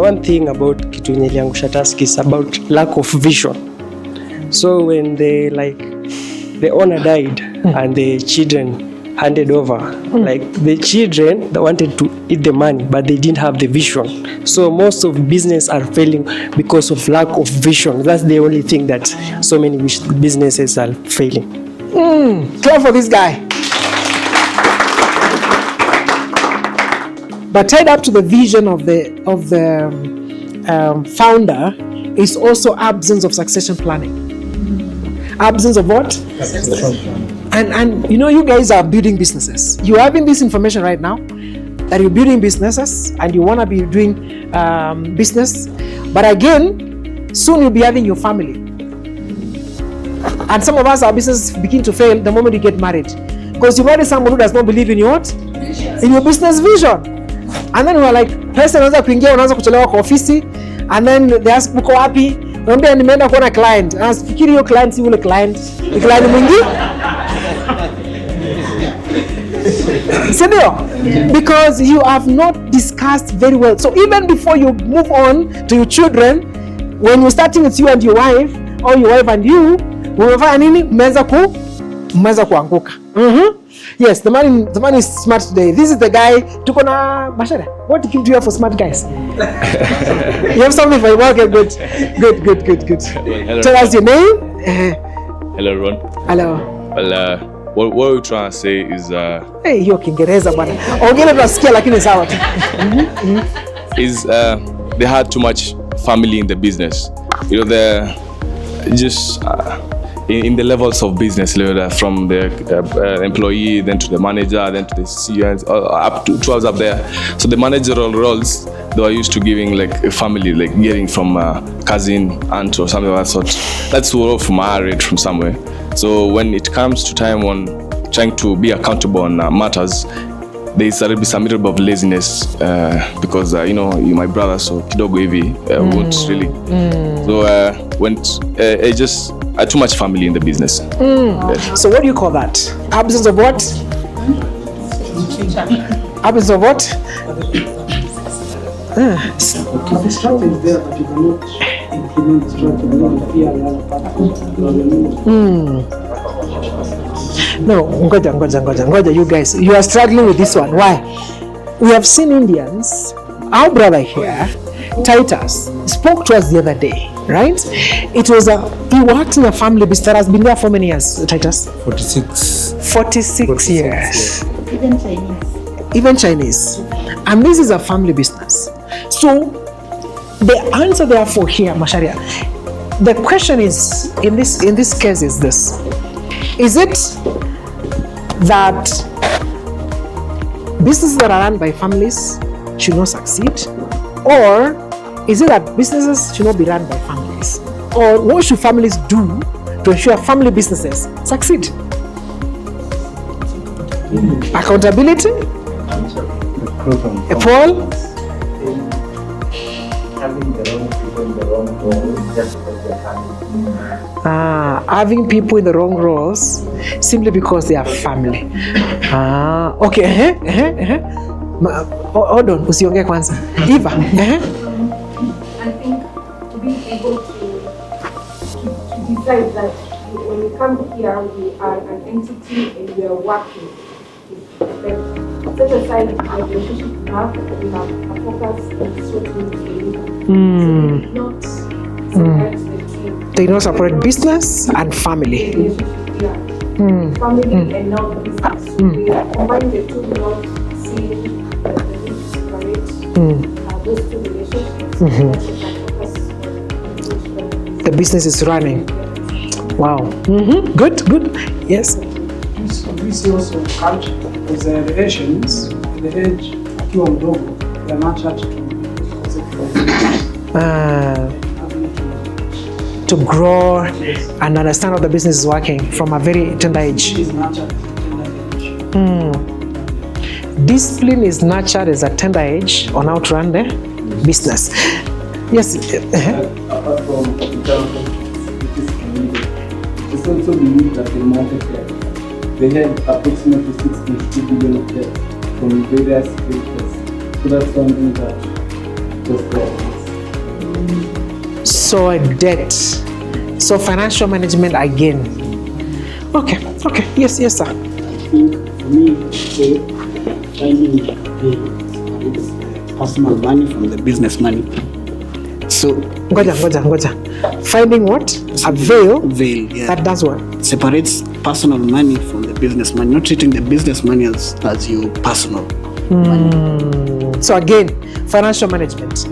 S16: one thing about kitu niliangusha task is about lack of vision. So when the owner died, and the children handed over. Like the children, they wanted to eat the money, but they didn't have the vision. So most of business are failing because of lack of vision. That's the only thing that so many businesses are failing.
S1: Clap for this guy. But tied up to the vision of the founder is also absence of succession planning. Absence of what? And you know, you guys are building businesses. You are having this information right now that you're building businesses and you want to be doing business. But again, soon you'll be having your family. And some of us, our business begin to fail the moment you get married. Because you marry someone who does not believe in your what? In your business vision. And then we're like, pesa unaweza kuingia, unaanza kuchelewa kwa ofisi, and then they ask uko wapi? Unaambia nimeenda kuona client. Anafikiri hiyo client si ule client. Ni client mwingine. Because you have not discussed very well. So even before you move on to your children, when you're starting with you and your wife, or your wife and you, umefanya nini? Mmeweza kuanguka. Yes, the man is smart today. This is the guy. Tuko na Mashara. What do you have for smart guys? You have something for him? Okay, good.
S17: Well,
S1: tell us your name.
S17: Hello, Ron.
S1: Hello.
S17: Well, what we're trying to say is
S1: hey, hiyo Kiingereza bwana. Ongea tunasikia lakini sawa tu.
S17: Is they had too much family in the business. You know, they're just in the levels of business, from the employee, then to the manager, then to the CEO, up to 12 up there. So the managerial roles, they were used to giving like a family, like getting from a cousin, aunt, or something of that sort. That's all from married from somewhere. So when it comes to time on trying to be accountable on matters, there's some little bit of laziness because you know, you're my brother, so kidogo hivi won't really. So when it just too much family in the business. Yes.
S1: So what do you call that? Absence of what? Absence of what?
S13: The strategy is there, but you cannot implement the strategy. You need to fear the other party.
S1: No, ngoja, you guys, you are struggling with this one. Why? We have seen Indians, our brother here, Titus, spoke to us the other day, right? It was he worked in a family business that has been there for many years, Titus? 46 years. Even Chinese. And this is a family business. So the answer therefore here, Masharia, the question is, in this case is this. Is it that businesses that are run by families should not succeed? Or is it that businesses should not be run by families? Or what should families do to ensure family businesses succeed? Accountability? Paul?
S10: Having the wrong people in the wrong roles just because they're family.
S1: Having people in the wrong roles simply because they are family. Okay. Hold on, usiongee kwanza. Eva.
S12: I think to be able to decide that when we come here, we are an entity and we are working. Like, set aside the relationship we have a focus on what we need to deliver. Not separate the two.
S1: They don't separate business and family.
S12: Family and now business. So we combine the two without seeing the need to separate those two relationships.
S1: The business is running. Wow. Good. Yes.
S13: We see also culture, because the Asians, the age akiwa mdogo, they are much
S1: to grow and understand how the business is working from a very tender age. Discipline is nurtured as a tender age on how to run the business. Yes.
S11: Apart from in terms of this community, it's also believed that the market they had approximately 6.2 billion of debt from various sectors. So that's something that was there.
S1: So debt. So financial management again. Okay. Yes, sir.
S18: I think for me, finding it's personal money from the business money. So
S1: Ngoja. Finding what? A veil
S18: yeah.
S1: that does what?
S18: Separates personal money from the business money, not treating the business money as your personal money.
S1: So again, financial management.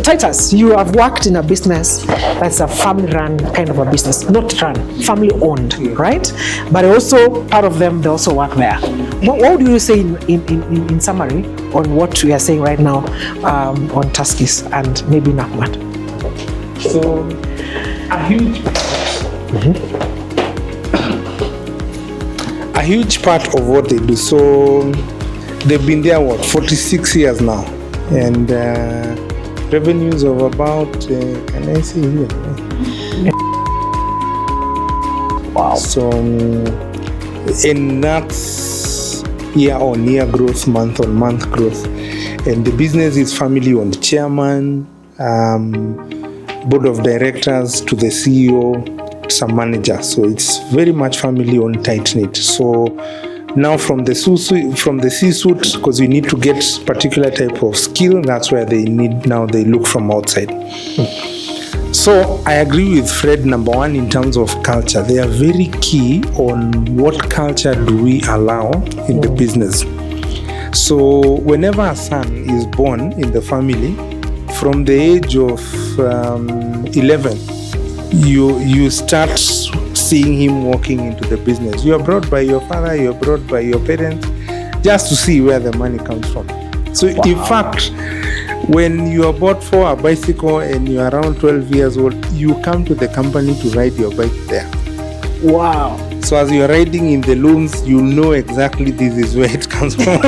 S1: Titus, you have worked in a business that's a family-run kind of a business, not run, family-owned, right? But also part of them, they also work there. What do you say in summary on what we are saying right now on Tuskys and maybe Nakumatt?
S2: So, a huge part of what they do. So, they've been there 46 years now, and revenues of about can I say here? Wow. So, and that's year-on-year growth, month-on-month growth, and the business is family-owned. Chairman, board of directors to the CEO, some manager. So it's very much family-owned, tight-knit. So now from the C-suite, because you need to get particular type of skill, that's where they look from outside. So I agree with Fred, number one, in terms of culture. They are very key on what culture do we allow in the business. So whenever a son is born in the family, from the age of 11, you start seeing him walking into the business. You are brought by your father, you are brought by your parents, just to see where the money comes from. So in fact, when you are bought for a bicycle and you are around 12 years old, you come to the company to ride your bike there.
S1: Wow.
S2: So as you are riding in the looms, you know exactly this is where it comes from.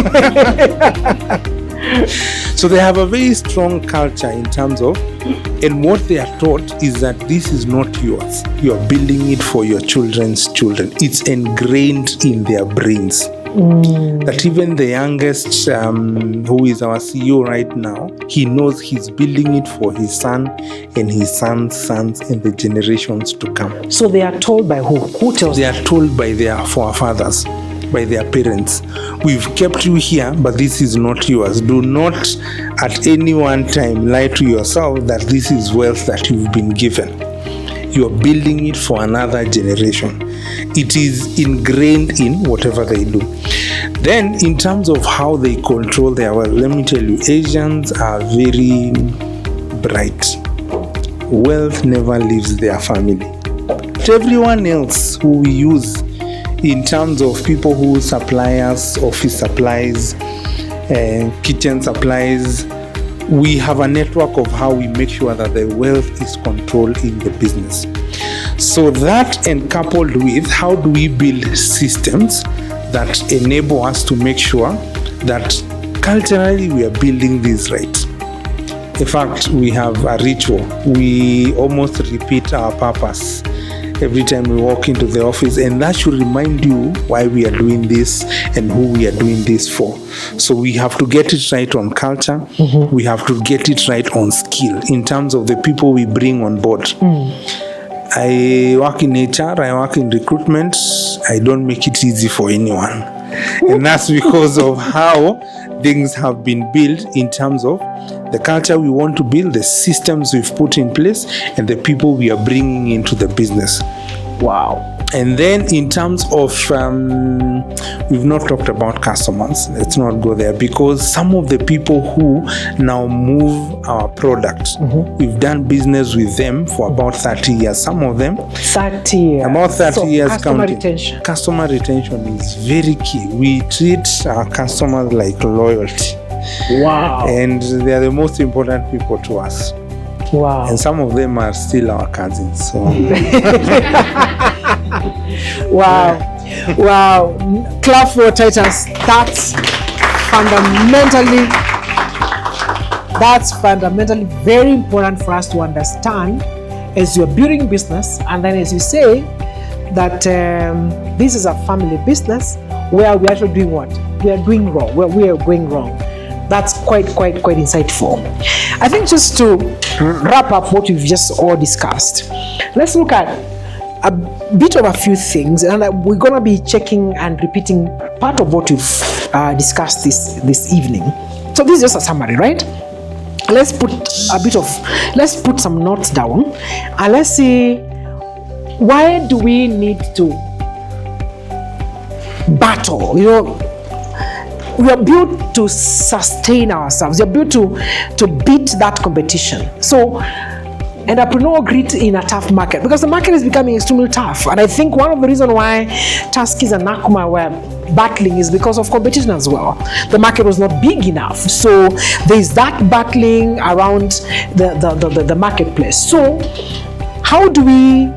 S2: So they have a very strong culture in terms of, and what they are taught is that this is not yours. You are building it for your children's children. It's ingrained in their brains. That even the youngest, who is our CEO right now, he knows he's building it for his son and his son's sons and the generations to come.
S1: So they are told by who? Who tells them?
S2: They are told by their forefathers, by their parents. We've kept you here, but this is not yours. Do not at any one time lie to yourself that this is wealth that you've been given. You are building it for another generation. It is ingrained in whatever they do. Then, in terms of how they control their wealth, let me tell you, Asians are very bright. Wealth never leaves their family. Everyone else who we use in terms of people who supply us office supplies, kitchen supplies, we have a network of how we make sure that the wealth is controlled in the business. So that, and coupled with how do we build systems that enable us to make sure that culturally we are building this right. In fact, we have a ritual. We almost repeat our purpose every time we walk into the office, and that should remind you why we are doing this and who we are doing this for. So we have to get it right on culture. We have to get it right on skill in terms of the people we bring on board. I work in HR, I work in recruitment. I don't make it easy for anyone. And that's because of how things have been built in terms of the culture we want to build, the systems we've put in place, and the people we are bringing into the business.
S1: Wow.
S2: And then in terms of, we've not talked about customers. Let's not go there, because some of the people who now move our product, we've done business with them for about 30 years. Some of them,
S1: 30 years.
S2: About 30 years
S1: customer
S2: counting.
S1: retention.
S2: Customer retention is very key. We treat our customers like loyalty.
S1: Wow.
S2: And they are the most important people to us.
S1: Wow.
S2: And some of them are still our cousins. So.
S1: Wow. Wow. Clap for Titus. That's fundamentally very important for us to understand as you're building business. And then as you say that this is a family business where we're actually doing what? We are doing wrong, where we are going wrong. That's quite insightful. I think just to wrap up what we've just all discussed, let's look at a bit of a few things, and we're going to be checking and repeating part of what we've discussed this evening. So this is just a summary, right? Let's put some notes down, and let's see, why do we need to battle? You know, we are built to sustain ourselves. We are built to beat that competition. So entrepreneur grit in a tough market, because the market is becoming extremely tough. And I think one of the reasons why Tuskys and Nakuma were battling is because of competition as well. The market was not big enough. So there's that battling around the marketplace. So how do we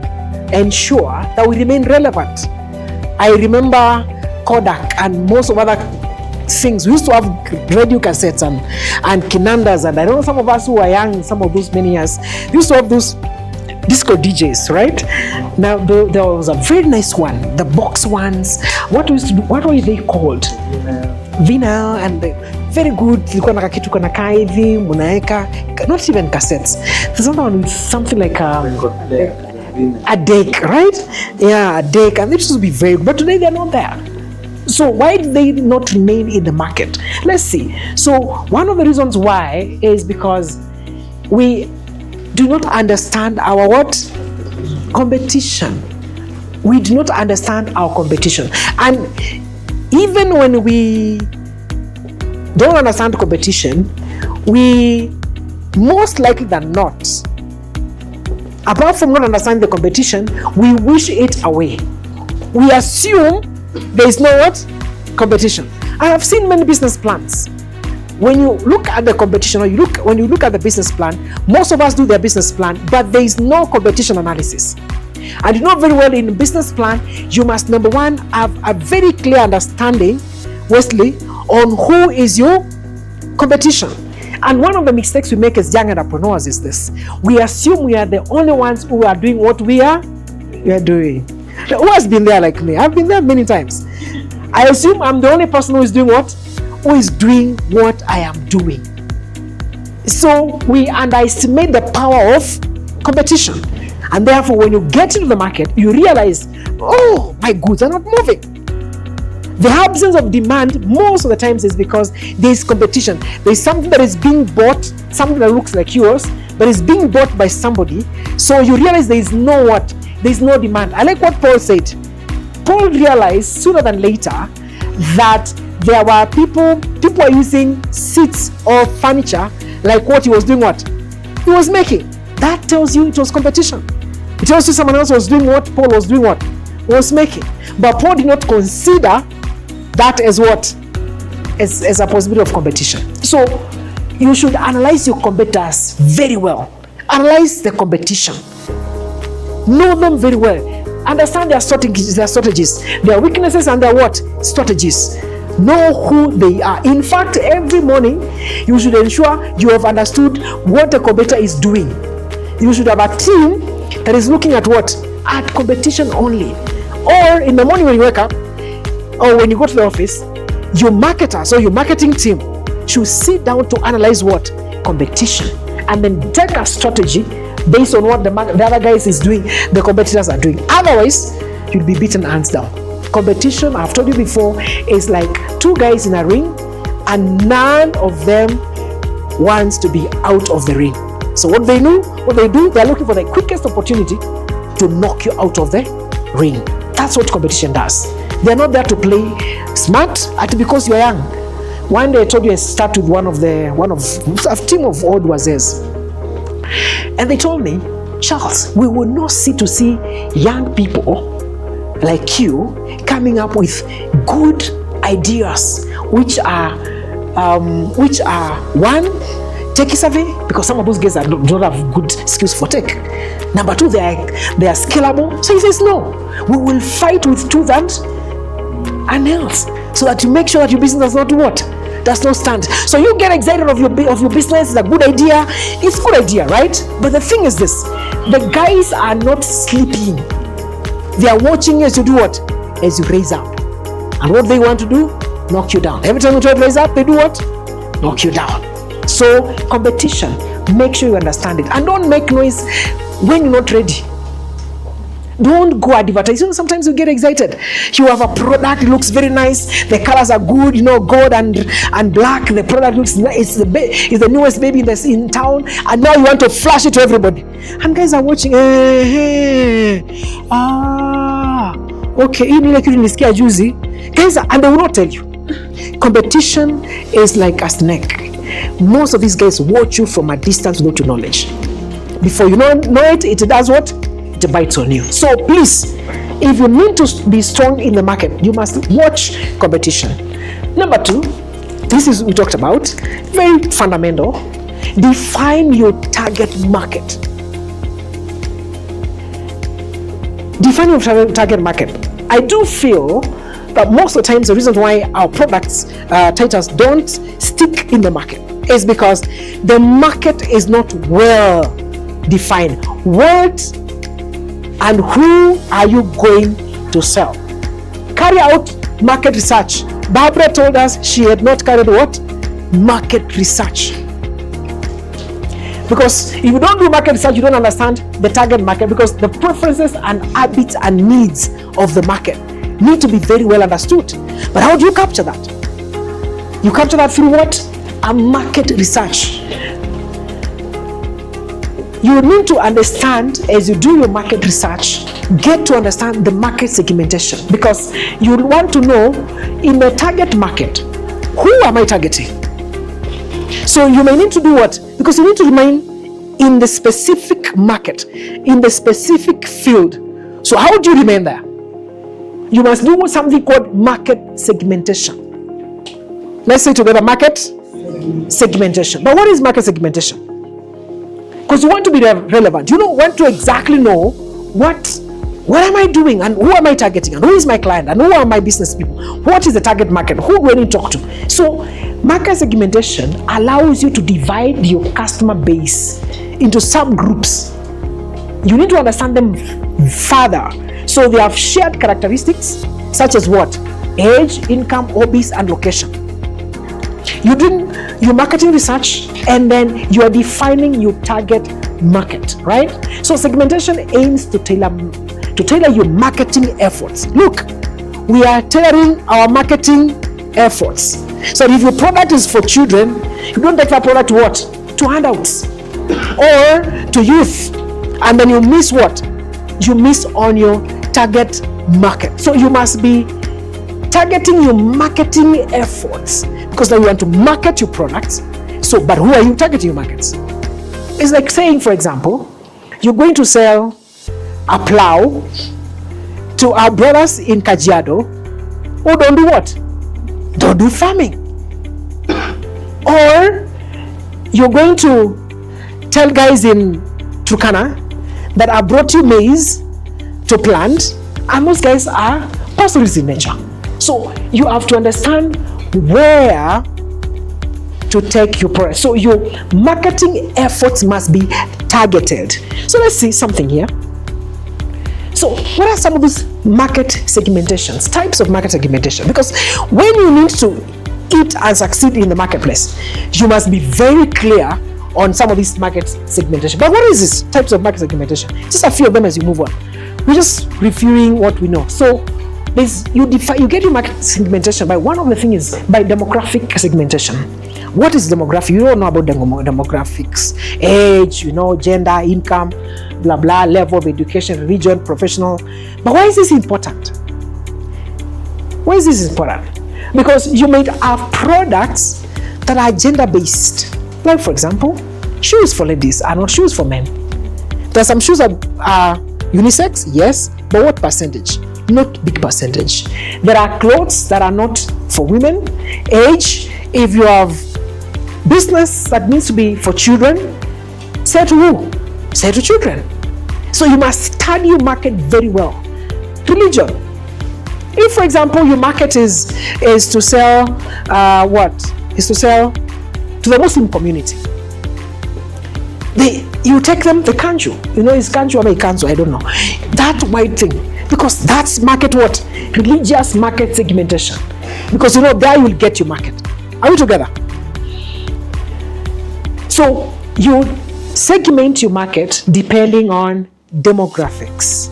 S1: ensure that we remain relevant? I remember Kodak and most of other things. We used to have radio cassettes and Kinandas, and I don't know, some of us who were young, some of those many years, used to have those disco DJs, right? Now there was a very nice one, the box ones. What were they called? Vinyl, and very good. Ilikuwa na kitu kana hivi, munaeka, not even cassettes. There's another one with something like a deck, right? Yeah, a deck, and it used to be very good. But today they're not there. So why do they not remain in the market? Let's see. So one of the reasons why is because we do not understand our what? Competition. We do not understand our competition. And even when we don't understand competition, we most likely than not, apart from not understanding the competition, we wish it away. We assume there is no what? Competition. I have seen many business plans. When you look at the competition, or when you look at the business plan, most of us do their business plan, but there is no competition analysis. And you know very well, in business plan, you must, number one, have a very clear understanding, Wesley, on who is your competition. And one of the mistakes we make as young entrepreneurs is this: we assume we are the only ones who are doing what we are doing. Who has been there like me? I've been there many times. I assume I'm the only person who is doing what? Who is doing what I am doing. So we underestimate the power of competition. And therefore, when you get into the market, you realize, oh, my goods are not moving. The absence of demand most of the times is because there is competition. There is something that is being bought, something that looks like yours, but is being bought by somebody. So you realize there is no what? There is no demand. I like what Paul said. Paul realized sooner than later that there were people are using seats or furniture like what he was doing, what he was making. That tells you it was competition. It tells you someone else was doing what Paul was doing, what was making. But Paul did not consider that as what? As a possibility of competition. So you should analyze your competitors very well. Analyze the competition. Know them very well. Understand their strategies, their weaknesses, and their what? Strategies. Know who they are. In fact, every morning you should ensure you have understood what the competitor is doing. You should have a team that is looking at what? At competition only. Or in the morning when you wake up, or when you go to the office, your marketer, so your marketing team should sit down to analyze what? Competition. And then take a strategy based on what the other guys is doing, the competitors are doing. Otherwise, you'll be beaten hands down. Competition, I've told you before, is like two guys in a ring and none of them wants to be out of the ring. So what they do, they're looking for the quickest opportunity to knock you out of the ring. That's what competition does. They're not there to play smart because you're young. One day I told you I started with a team of old wazers. And they told me, Charles, we will not see young people like you coming up with good ideas, which are one, tech savvy, because some of those guys don't have good skills for tech. Number two, they are scalable. So he says, no, we will fight with tooth and nails so that you make sure that your business does not do what? Does not stand. So you get excited of your business. It's a good idea. It's a good idea, right? But the thing is this: the guys are not sleeping. They are watching you as you do what? As you raise up. And what they want to do? Knock you down. Every time you try to raise up, they do what? Knock you down. So competition, make sure you understand it. And don't make noise when you're not ready. Don't go advertise. You know, sometimes you get excited. You have a product, it looks very nice. The colors are good, you know, gold and black. The product looks nice. It's the newest baby in town. And now you want to flash it to everybody. And guys are watching. Okay. Guys, and they will not tell you. Competition is like a snake. Most of these guys watch you from a distance without your knowledge. Before you know it, it does what? It bites on you. So please, if you need to be strong in the market, you must watch competition. Number 2, we talked about, very fundamental. Define your target market. Define your target market. I do feel that most of the times the reason why our products, titles don't stick in the market is because the market is not well defined. What and who are you going to sell? Carry out market research. Barbara told us she had not carried what? Market research. Because if you don't do market research, you don't understand the target market, because the preferences and habits and needs of the market need to be very well understood. But how do you capture that? You capture that through what? A market research. You need to understand, as you do your market research, get to understand the market segmentation, because you want to know in the target market, who am I targeting? So you may need to do what? Because you need to remain in the specific market, in the specific field. So how do you remain there? You must do something called market segmentation. Let's say together, market segmentation. But what is market segmentation? Because you want to be relevant. You don't want to exactly know what am I doing and who am I targeting and who is my client and who are my business people. What is the target market? Who do I need to talk to? So market segmentation allows you to divide your customer base into subgroups. You need to understand them further. So they have shared characteristics such as what? Age, income, hobbies, and location. You do your marketing research and then you are defining your target market, right? So segmentation aims to tailor your marketing efforts. Look, we are tailoring our marketing efforts. So if your product is for children, you don't take that product to what? To handouts or to youth. And then you miss what? You miss on your target market. So you must be targeting your marketing efforts, because now you want to market your products. So, but who are you targeting your markets? It's like saying, for example, you're going to sell a plow to our brothers in Kajiado who don't do what? Don't do farming. Or you're going to tell guys in Turkana that I brought you maize to plant, and those guys are pastoralists in nature. So you have to understand where to take your product. So your marketing efforts must be targeted. So let's see something here. So what are some of these market segmentations, types of market segmentation? Because when you need to eat and succeed in the marketplace, you must be very clear on some of these market segmentation. But what is this types of market segmentation? Just a few of them as you move on. We're just reviewing what we know. So you get your market segmentation by one of the things is by demographic segmentation. What is demographic? You don't know about demographics, age, gender, income, blah blah, level of education, region, professional. But why is this important? Why is this important? Because you might have products that are gender based. Like for example, shoes for ladies are not shoes for men. There are some shoes that are unisex, yes, but what percentage? Not big percentage. There are clothes that are not for women. Age, if you have business that needs to be for children, say to who? Say to children. So you must study your market very well. Religion. If, for example, your market is to sell Is to sell to the Muslim community. You take them the kanju. It's kanju or kanju, I don't know. That white thing. Because that's market what? Religious market segmentation. Because there you will get your market. Are we together? So you segment your market depending on demographics.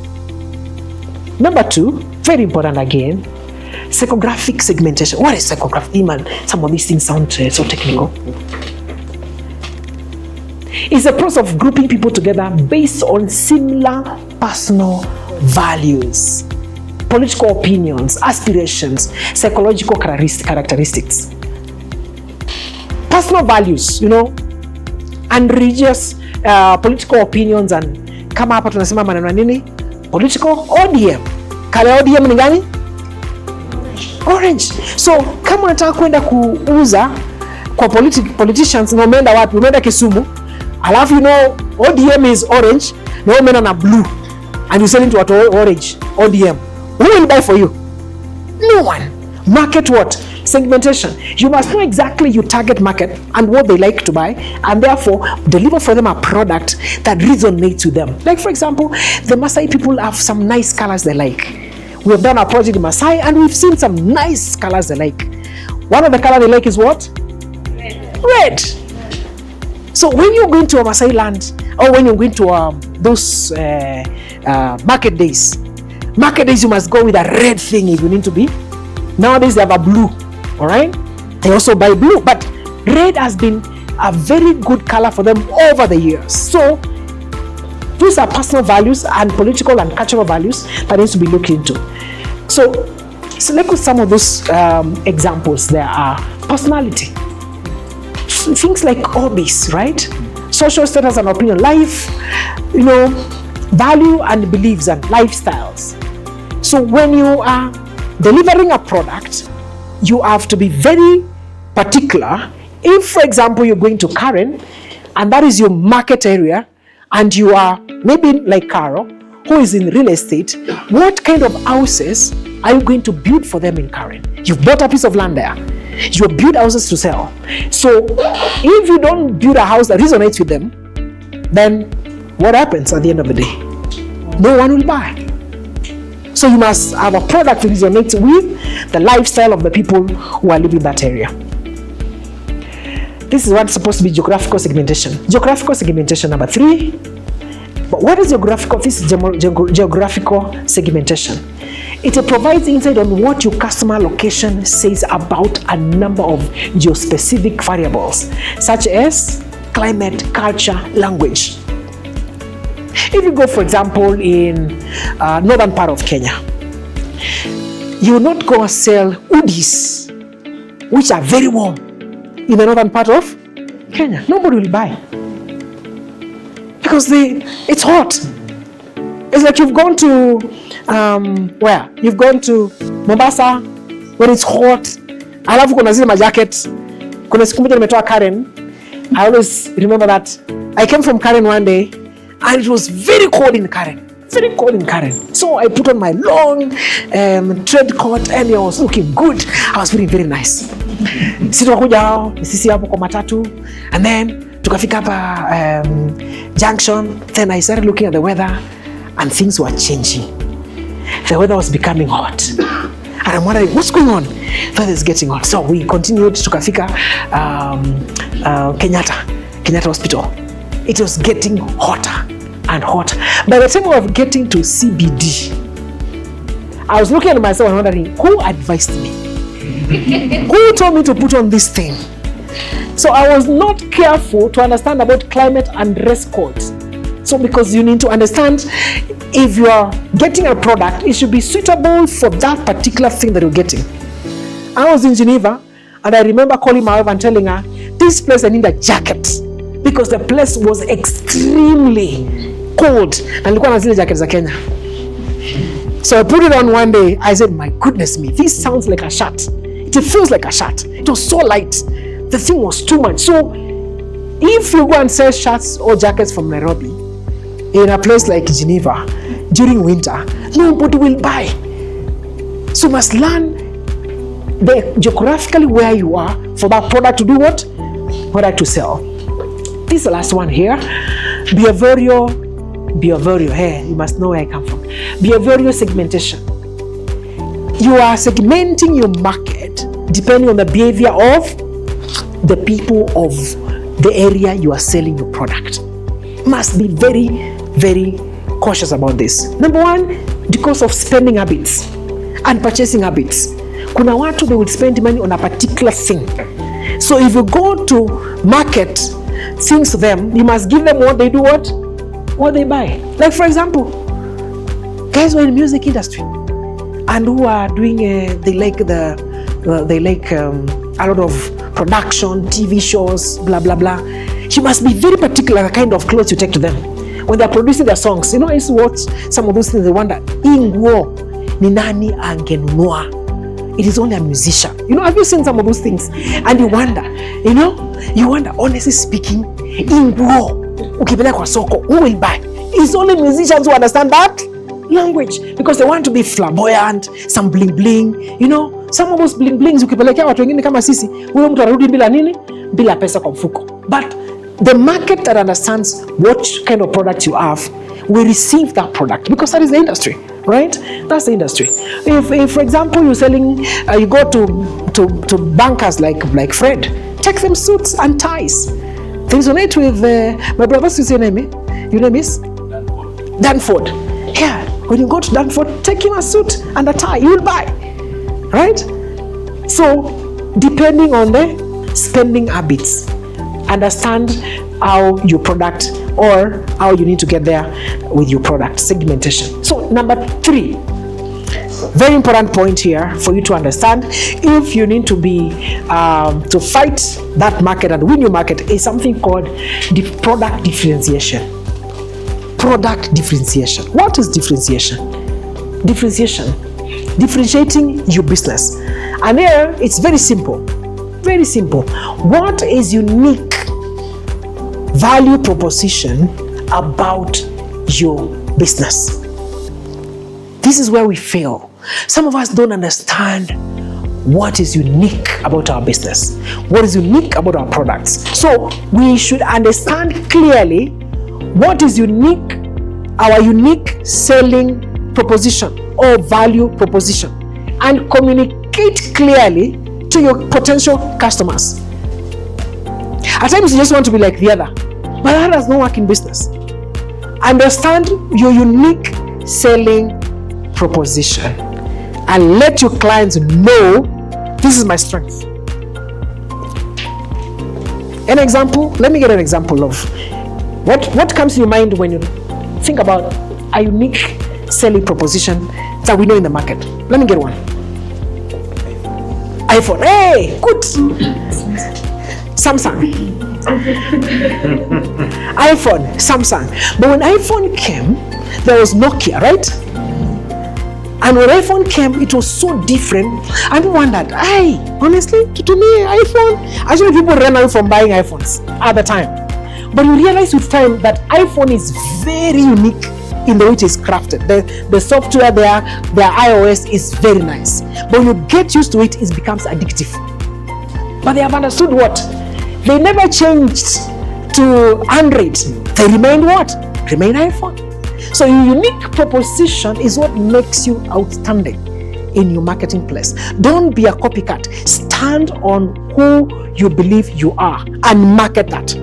S1: Number 2, very important again, psychographic segmentation. What is psychographic? Man, some of these things sound so technical. It's a process of grouping people together based on similar personal values, political opinions, aspirations, psychological characteristics. Personal values, and religious political opinions, and kama hapa tunasema maneno nini? Political ODM. Kale ODM ni gani? Orange. So kama unataka kwenda kuuza kwa politicians, na umeenda wapi? Umeenda Kisumu, alafu ODM is orange, na umeenda na blue, and you sell it to orange ODM. Who will buy for you? No one. Market what? Segmentation. You must know exactly your target market and what they like to buy, and therefore deliver for them a product that resonates with them. Like for example, the Maasai people have some nice colors they like. We have done a project in Maasai and we've seen some nice colors they like. One of the colors they like is what? Red. So when you're going to a Maasai land, or when you're going to those market days, you must go with a red thing if you need to be. Nowadays they have a blue, all right? They also buy blue, but red has been a very good color for them over the years. So these are personal values and political and cultural values that needs to be looked into. So look at some of those examples. There are personality, things like hobbies, right? Social status and opinion, life, value and beliefs and lifestyles. So when you are delivering a product, you have to be very particular. If, for example, you're going to Karen, and that is your market area, and you are maybe like Carol, who is in real estate, what kind of houses are you going to build for them in Karen? You've bought a piece of land there. You build houses to sell. So if you don't build a house that resonates with them, then what happens at the end of the day? No one will buy. So you must have a product that resonates with the lifestyle of the people who are living in that area. This is what's supposed to be geographical segmentation. Geographical segmentation number 3. But what is geographical? This is geographical segmentation. It provides insight on what your customer location says about a number of geospecific variables, such as climate, culture, language. If you go, for example, in northern part of Kenya, you will not go sell udis, which are very warm, in the northern part of Kenya. Nobody will buy because it's hot. It's like you've gone to where? You've gone to Mombasa when it's hot. Alafu kuna zile majacket. Kuna siku moja nimetoa Karen. I always remember that I came from Karen one day and it was very cold in Karen. Very cold in Karen. So I put on my long tread coat and I was looking good. I was feeling very nice. Sisi hapo kwa matatu, and then tukafika hapa junction. Then I started looking at the weather and things were changing. The weather was becoming hot. And I'm wondering, what's going on? The weather is getting hot. So we continued tukafika Kenyatta Hospital. It was getting hotter and hotter. By the time we were getting to CBD, I was looking at myself and wondering, who advised me? Who told me to put on this thing? So I was not careful to understand about climate and dress codes. So because you need to understand, if you are getting a product, it should be suitable for that particular thing that you're getting. I was in Geneva and I remember calling my wife and telling her, this place I need a jacket because the place was extremely cold. And nilikuwa na zile jacket za Kenya. So I put it on one day. I said, my goodness me, this sounds like a shirt. It feels like a shirt. It was so light. The thing was too much. So if you go and sell shirts or jackets from Nairobi in a place like Geneva during winter, nobody will buy. So you must learn geographically where you are for that product to do what? Product to sell. This is the last one here. Behavioral, hey, you must know where I come from. Behavioral segmentation. You are segmenting your market depending on the behavior of the people of the area you are selling your product. Must be very, very cautious about this. Number one, because of spending habits and purchasing habits. Kuna watu, they will spend money on a particular thing. So if you go to market things to them, you must give them what they do, what they buy. Like for example, guys who are in music industry and who are doing they like a lot of production, TV shows, blah blah blah. You must be very particular the kind of clothes you take to them when they are producing their songs. You know, I used to watch some of those things. They wonder, inguo ni nani angenunua? It is only a musician. You know, have you seen some of those things? And you wonder, honestly speaking, inguo ukipeleka kwa soko, who will buy? It's only musicians who understand that language because they want to be flamboyant, some bling bling. You know, some of those bling blings ukipelekea watu wengine kama sisi, huyo mtu anarudi bila nini? Bila pesa kwa mfuko. But the market that understands what kind of product you have will receive that product because that is the industry, right? That's the industry. If for example, you're selling, you go to bankers like Fred, take them suits and ties. They resonate with my brother. What's your name? Your name is Danford. Yeah, when you go to Danford, take him a suit and a tie. You will buy, right? So depending on the spending habits, understand how your product or how you need to get there with your product segmentation. So number 3, very important point here for you to understand if you need to be to fight that market and win your market is something called the product differentiation. Product differentiation. What is differentiation? Differentiating your business. And here it's very simple. Very simple. What is unique value proposition about your business? This is where we fail. Some of us don't understand what is unique about our business, what is unique about our products. So we should understand clearly what is unique, our unique selling proposition or value proposition, and communicate clearly to your potential customers. At times you just want to be like the other, but that does not work in business. Understand your unique selling proposition and let your clients know this is my strength. An example, let me get an example of what comes to your mind when you think about a unique selling proposition that we know in the market. Let me get one. iPhone. Hey, good. Samsung. iPhone, Samsung. But when iPhone came, there was Nokia, right? And when iPhone came, it was so different. And we wondered, honestly, to me, iPhone, actually people ran away from buying iPhones at the time. But you realize with time that iPhone is very unique in the way it is crafted. The software there, their iOS is very nice. But when you get used to it, it becomes addictive. But they have understood what? They never changed to Android. They remained what? Remain iPhone. So your unique proposition is what makes you outstanding in your marketing place. Don't be a copycat. Stand on who you believe you are and market that.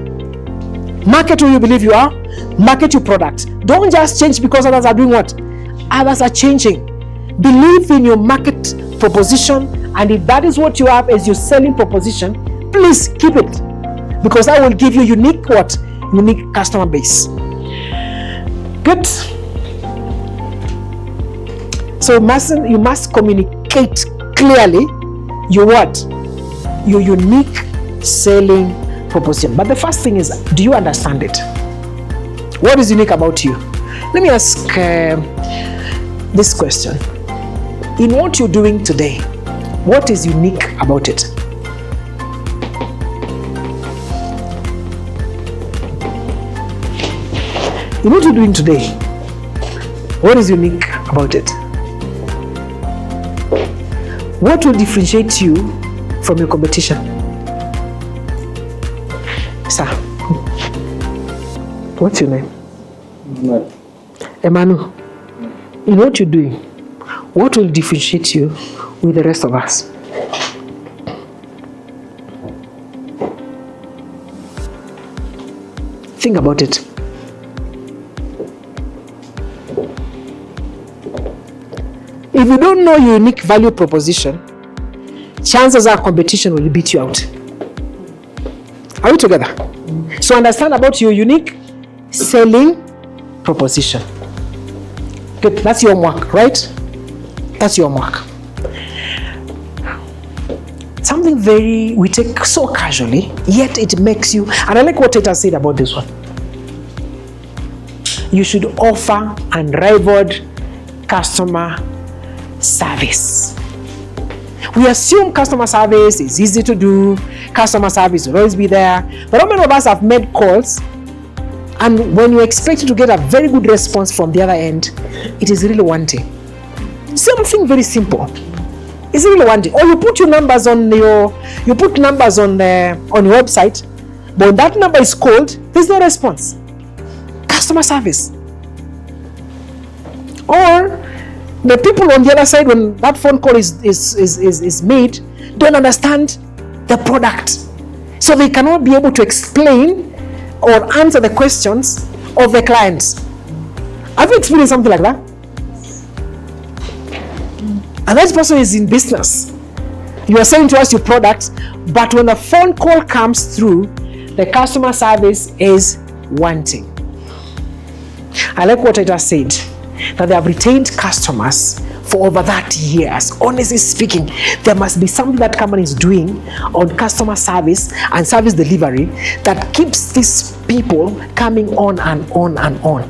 S1: Market who you believe you are. Market your product. Don't just change because others are doing what? Others are changing. Believe in your market proposition, and if that is what you have as your selling proposition, please keep it, because that will give you unique what? Unique customer base. Good. So you must communicate clearly your what? Your unique selling proposition. But the first thing is, do you understand it? What is unique about you? Let me ask this question. In what you're doing today, what is unique about it? In what you're doing today, what is unique about it? What will differentiate you from your competition? Sir, what's your name? Emmanuel. In what you're doing, what will differentiate you with the rest of us? Think about it. you don't know your unique value proposition, chances are competition will beat you out. Are we together? So understand about your unique selling proposition. Good, that's your mark, right? That's your mark. Something we take so casually, yet it makes you, and I like what Teta said about this one. You should offer unrivaled customer service. We assume customer service is easy to do, customer service will always be there, but how many of us have made calls and when you expect to get a very good response from the other end, it is really wanting. Something very simple. It's really wanting. Or you put your numbers on your website, but when that number is called, there's no response. Customer service. Or the people on the other side, when that phone call is made, don't understand the product. So they cannot be able to explain or answer the questions of the clients. Have you experienced something like that? And that person is in business. You are selling to us your products, but when the phone call comes through, the customer service is wanting. I like what I just said, that they have retained customers for over 30 years. Honestly speaking, there must be something that company is doing on customer service and service delivery that keeps these people coming on and on and on.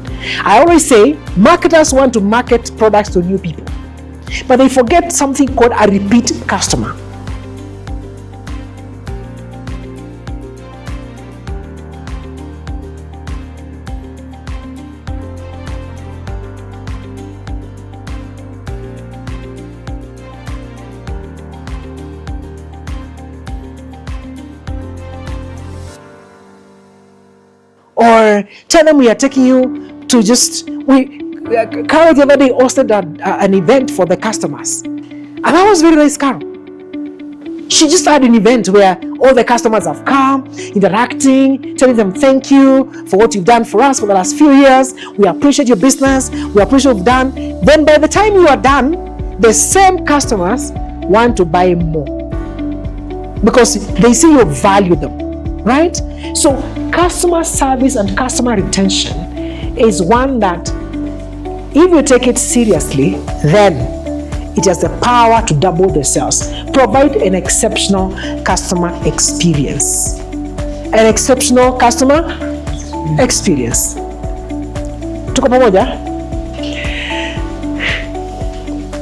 S1: I always say, marketers want to market products to new people, but they forget something called a repeat customer. Or tell them we are taking you to Carol the other day hosted an event for the customers. And that was very nice, Carol. She just had an event where all the customers have come, interacting, telling them thank you for what you've done for us for the last few years. We appreciate your business. We appreciate what you've done. Then by the time you are done, the same customers want to buy more because they see you value them, right? So customer service and customer retention is one that if you take it seriously, then it has the power to double the sales. Provide an exceptional customer experience. An exceptional customer experience. Tuko pamoja?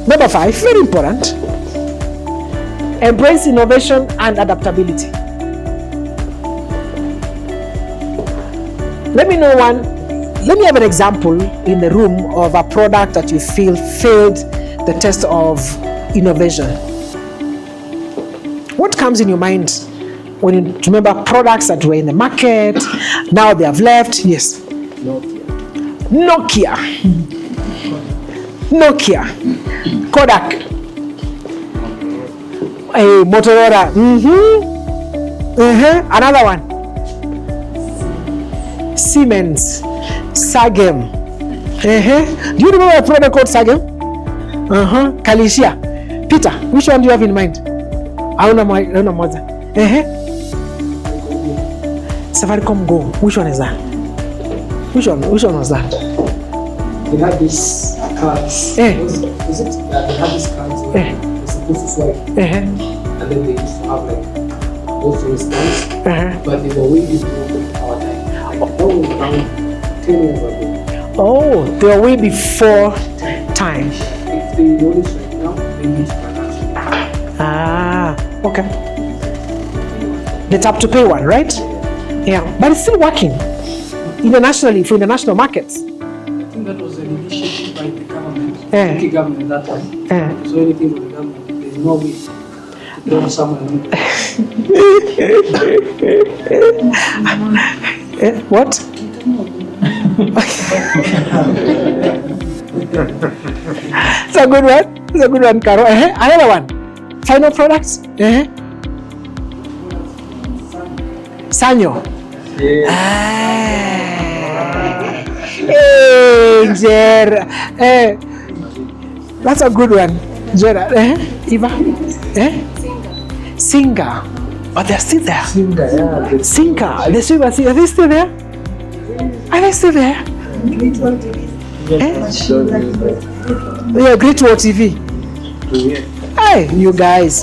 S1: Number 5, very important. Embrace innovation and adaptability. Let me have an example in the room of a product that you feel failed the test of innovation. What comes in your mind when you remember products that were in the market, now they have left? Yes. Nokia. Kodak. Motorola. Another one. Siemens, Sagem. Do you remember a product called Sagem? Kalisia. Peter, which one do you have in mind? I don't know. Safaricom Go. Which one is that? Which one was that?
S18: They had these cards. They had these cards. They're supposed to swipe. And then they used to have like also response. But they were way before our time. That was around 10 years ago.
S1: Oh, they were way before time.
S18: If they notice right now, they need to
S1: okay. The tap to pay one, right? Yeah, but it's still working internationally for international markets.
S18: I think that was an initiative by the government, the government that time. So anything from the government, there's no way to throw someone.
S1: What? It's a good one. It's a good one, Caro. Another one. Final products. Sanyo. That's a good one. Gerard, Eva? Singer. But they're still there. Singer. The Singer. Are they still there? Are they still there? Yeah, Great Wall TV. Hey, you guys.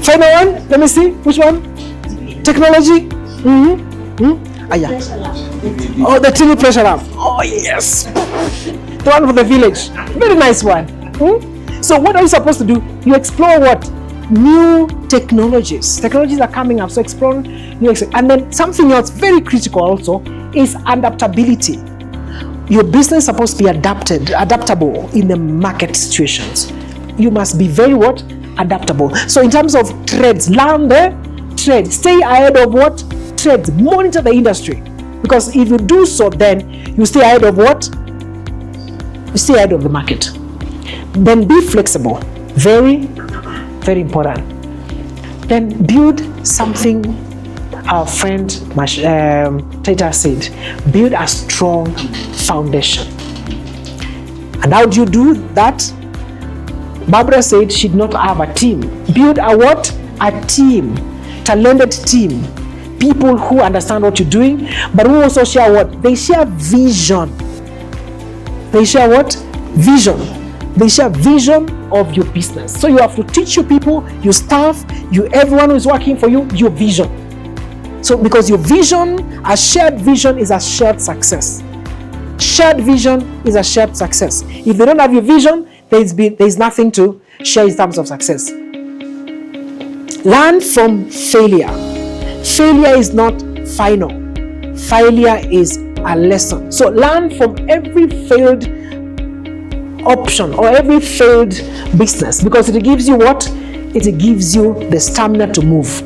S1: Final one? Let me see. Which one? Technology? Yeah. Oh, the TV pressure up. Oh, yes. The one for the village. Very nice one. So what are you supposed to do? You explore what? New technologies. Technologies are coming up. So explore new. And then something else very critical also is adaptability. Your business is supposed to be adaptable in the market situations. You must be very what? Adaptable. So in terms of trends, learn the trend. Stay ahead of what? Trends. Monitor the industry. Because if you do so, then you stay ahead of what? You stay ahead of the market. Then be flexible. Very, very important. Then build something. Our friend Tata said, build a strong foundation. And how do you do that? Barbara said she did not have a team. Build a what? A team. Talented team. People who understand what you're doing, but who also share what? They share vision. They share what? Vision. They share vision of your business. So you have to teach your people, your staff, everyone who is working for you, your vision. So because your vision, a shared vision is a shared success. Shared vision is a shared success. If they don't have your vision, there's nothing to share in terms of success. Learn from failure. Failure is not final. Failure is a lesson. So learn from every failed option or every failed business, because it gives you what? It gives you the stamina to move.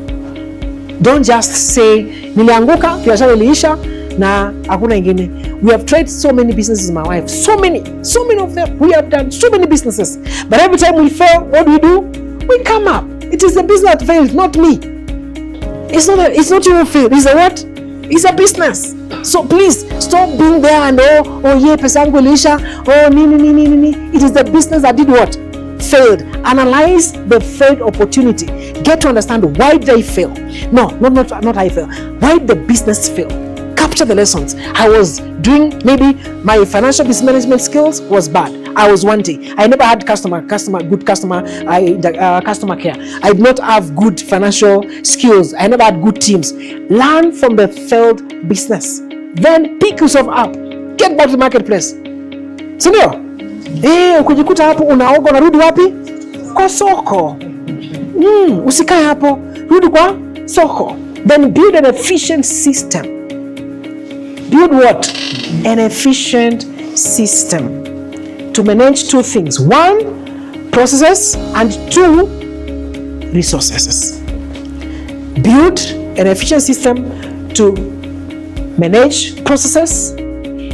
S1: Don't just say nilianguka, biashara iliisha na hakuna ingine. We have tried so many businesses, my wife, so many of them. We have done so many businesses, but every time we fail, what do? We come up. It is the business that failed, not me. It's not your fail. It's a what? It's a business. So please stop being there and yeah, pesa yangu iliisha, nini. It is the business that did what? Failed. Analyze the failed opportunity. Get to understand, why did I fail? No, not I fail. Why did the business fail? Capture the lessons. I was doing, maybe my financial business management skills was bad. I was wanting. I never had good customer care. I did not have good financial skills. I never had good teams. Learn from the failed business. Then pick yourself up. Get back to the marketplace. Sindio? Ukijikuta hapo unaoga, unarudi wapi? Kwa soko. Usikae hapo, rudi kwa soko. Then build an efficient system. Build what? An efficient system to manage two things. One, processes, and two, resources. Build an efficient system to manage processes,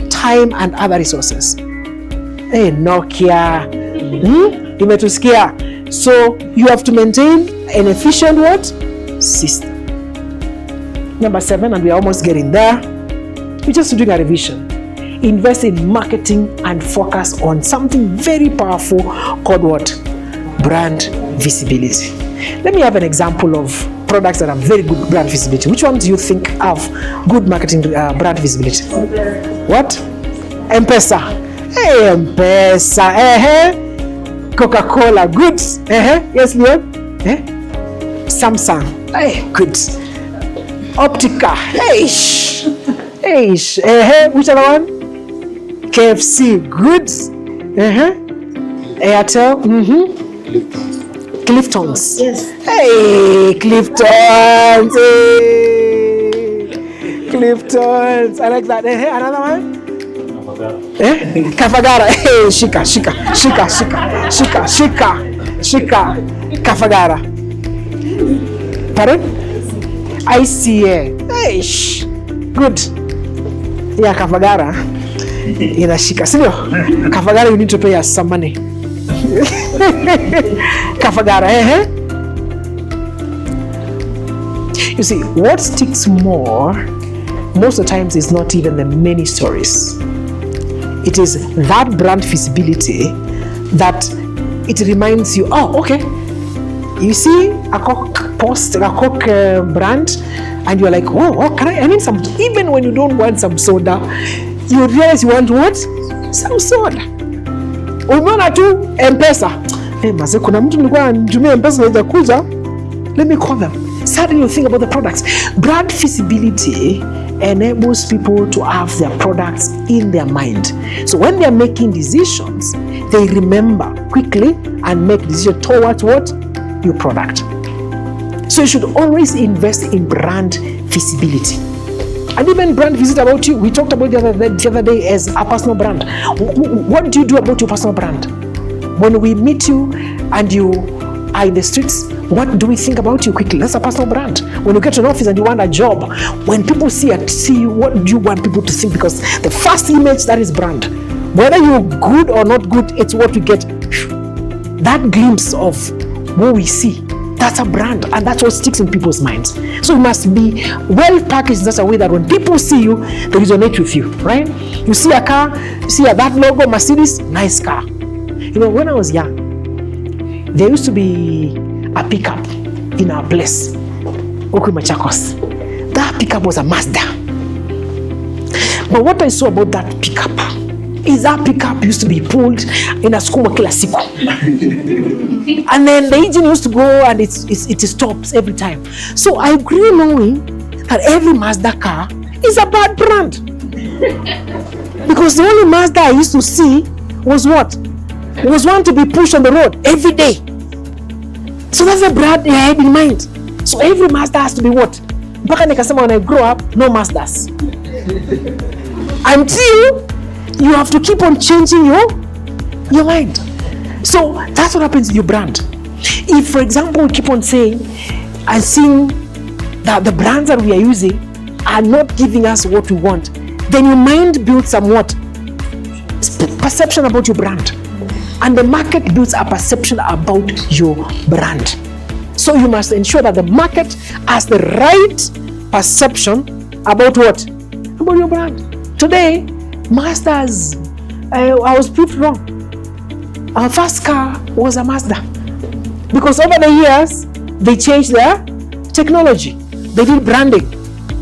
S1: time, and other resources. Nokia. Imetusikia. So you have to maintain an efficient what? System. Number 7, and we are almost getting there. We're just doing a revision. Invest in marketing and focus on something very powerful called what? Brand visibility. Let me have an example of products that have very good brand visibility. Which one do you think have good marketing brand visibility? What? M-Pesa. Hey, M-Pesa. Coca-Cola. Good. Yes, Leon? Samsung. Hey, good. Optica. Which other one? KFC. Good. Airtel. Clifton's. Yes. Hey, Clifton's. Clifton's. I like that. Another one? Kafagara. Shika. Kafagara. Pardon? ICA. Good. Yeah, Kafagara. Inashika. Sindio? Kafagara, you need to pay us some money. Kafagara. You see, what sticks more, most of the times, is not even the many stories. It is that brand visibility that it reminds you, oh, okay. You see a Coke post, a Coke brand, and you're like, oh, I need some. Even when you don't want some soda, you realize you want what? Some soda. Umeona tu M-Pesa. Maze kuna mtu nilikuwa anatumia M-Pesa naweza kuja. Let me call them. Suddenly you think about the products. Brand visibility enables people to have their products in their mind. So when they are making decisions, they remember quickly and make decisions towards what? Your product. So you should always invest in brand visibility. And even brand visit about you. We talked about the other day as a personal brand. What do you do about your personal brand? When we meet you and you are in the streets, what do we think about you quickly? That's a personal brand. When you get to an office and you want a job, when people see you, what do you want people to think? Because the first image, that is brand. Whether you're good or not good, it's what we get. That glimpse of what we see, that's a brand, and that's what sticks in people's minds. So you must be well packaged in such a way that when people see you, they resonate with you, right? You see a car, you see that logo, Mercedes, nice car. You know, when I was young, there used to be a pickup in our place, Oku Machakos. That pickup was a Mazda. But what I saw about that pickup is that pickup used to be pulled in a skuma kila siku. And then the engine used to go and it stops every time. So I grew knowing that every Mazda car is a bad brand. Because the only Mazda I used to see was what? It was one to be pushed on the road every day. So that's the brand I had in mind. So every Mazda has to be what? Mpaka nikasema when I grow up, no Mazdas. Until you have to keep on changing your mind. So that's what happens in your brand. If, for example, we keep on saying and seeing that the brands that we are using are not giving us what we want, then your mind builds somewhat perception about your brand. And the market builds a perception about your brand. So you must ensure that the market has the right perception about what? About your brand. Today, Mazdas, I was proved wrong. Our first car was a Mazda. Because over the years, they changed their technology. They did branding.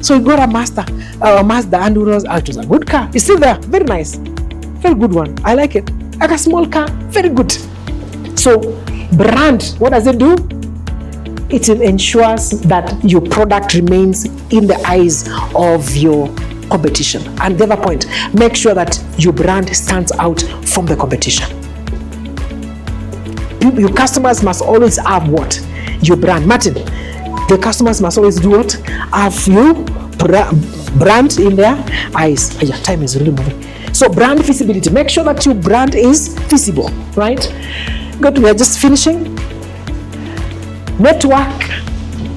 S1: So we got a Mazda and it was a good car. It's still there, very nice. Very good one, I like it. Like a small car, very good. So brand, what does it do? It ensures that your product remains in the eyes of your competition. And the other point, make sure that your brand stands out from the competition. Your customers must always have what? Your brand. Martin, the customers must always do what? Have your brand in their eyes. Yeah, time is really moving. So brand visibility, make sure that your brand is visible, right? Good, we are just finishing. Network,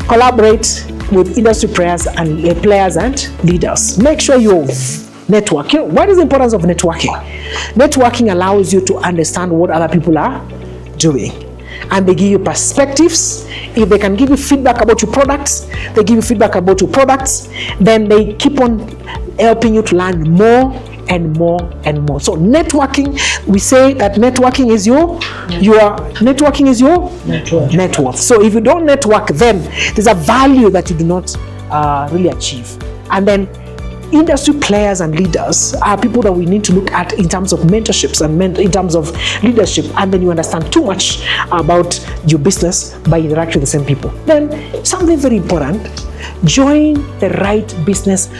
S1: collaborate with industry players and leaders. Make sure you network. You know, what is the importance of networking? Networking allows you to understand what other people are doing. And they give you perspectives. If they can give you feedback about your products, they give you feedback about your products, then they keep on helping you to learn more and more and more. So networking, we say that networking is your net worth. So if you don't network, then there's a value that you do not really achieve. And then industry players and leaders are people that we need to look at in terms of mentorships and in terms of leadership. And then you understand too much about your business by interacting with the same people. Then something very important, join the right business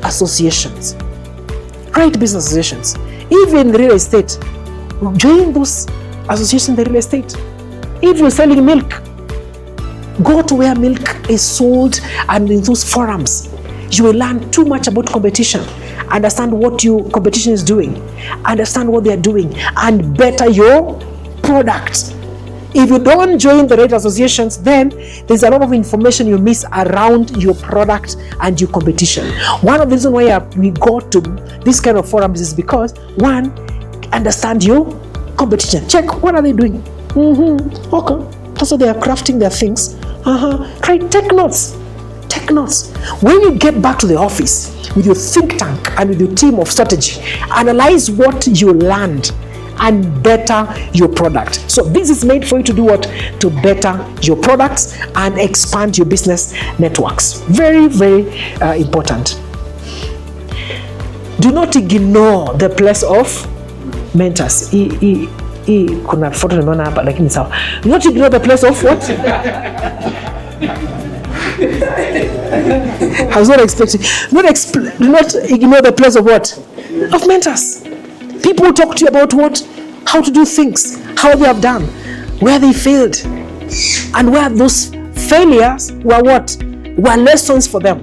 S1: associations. Right business associations. Even real estate, join those associations in the real estate. If you're selling milk, go to where milk is sold and in those forums. You will learn too much about competition. Understand what your competition is doing. Understand what they're doing and better your product. If you don't join the right associations, then there's a lot of information you miss around your product and your competition. One of the reasons why we go to this kind of forums is because, one, understand your competition. Check, what are they doing? Okay, so they are crafting their things. Right, take notes. Take notes. When you get back to the office with your think tank and with your team of strategy, analyze what you learned and better your product. So this is made for you to do what? To better your products and expand your business networks. Very, very important. Do not ignore the place of mentors. Kuna photo nimeona hapa lakini sawa. Do not ignore the place of what? I was not expecting. Do not ignore the place of what? Of mentors. People talk to you about what? How to do things, how they have done, where they failed, and where those failures were what? Were lessons for them.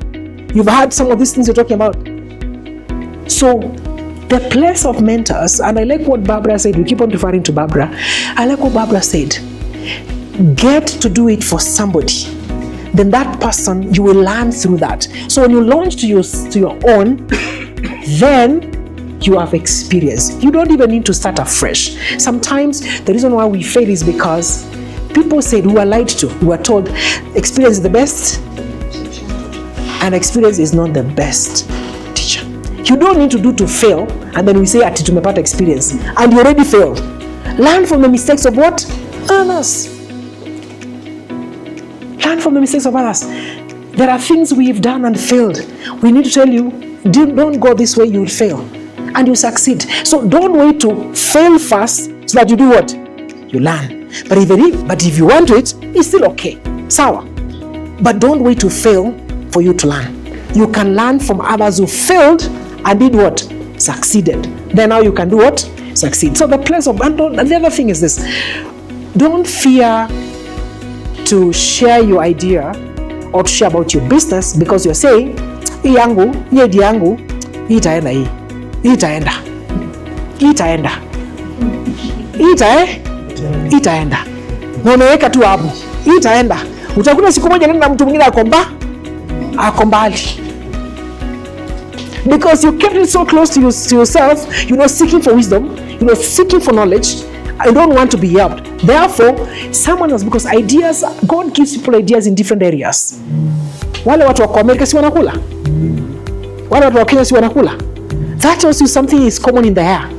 S1: You've heard some of these things you're talking about. So, the place of mentors, and I like what Barbara said, we keep on referring to Barbara. I like what Barbara said. Get to do it for somebody. Then that person, you will learn through that. So when you launch to your own, then you have experience. You don't even need to start afresh. Sometimes the reason why we fail is because people said we were lied to. We were told experience is the best, and experience is not the best teacher. You don't need to fail, and then we say ati tumepata experience, and you already failed. Learn from the mistakes of what? Others. Learn from the mistakes of others. There are things we've done and failed. We need to tell you, don't go this way, you will fail. And you succeed. So don't wait to fail first so that you do what? You learn. But if you want to it's still okay. Sawa. But don't wait to fail for you to learn. You can learn from others who failed and did what? Succeeded. Then now you can do what? Succeed. So the place of, and the other thing is this. Don't fear to share your idea or to share about your business because you're saying, hii yangu, hii idea yangu, hii itaenda hii. Hii itaenda. Hii itaenda. Hii itaenda. Na unaweka tu hapo. Hii itaenda. Utakuta siku moja nenda mtu mwingine ako mbali. Because you kept it so close to yourself, seeking for wisdom, seeking for knowledge. I don't want to be helped. Therefore, someone else, because ideas, God gives people ideas in different areas. Wale watu wa Amerika si wanakula. Wale watu wa Kenya si wanakula. That tells you something is common in the air.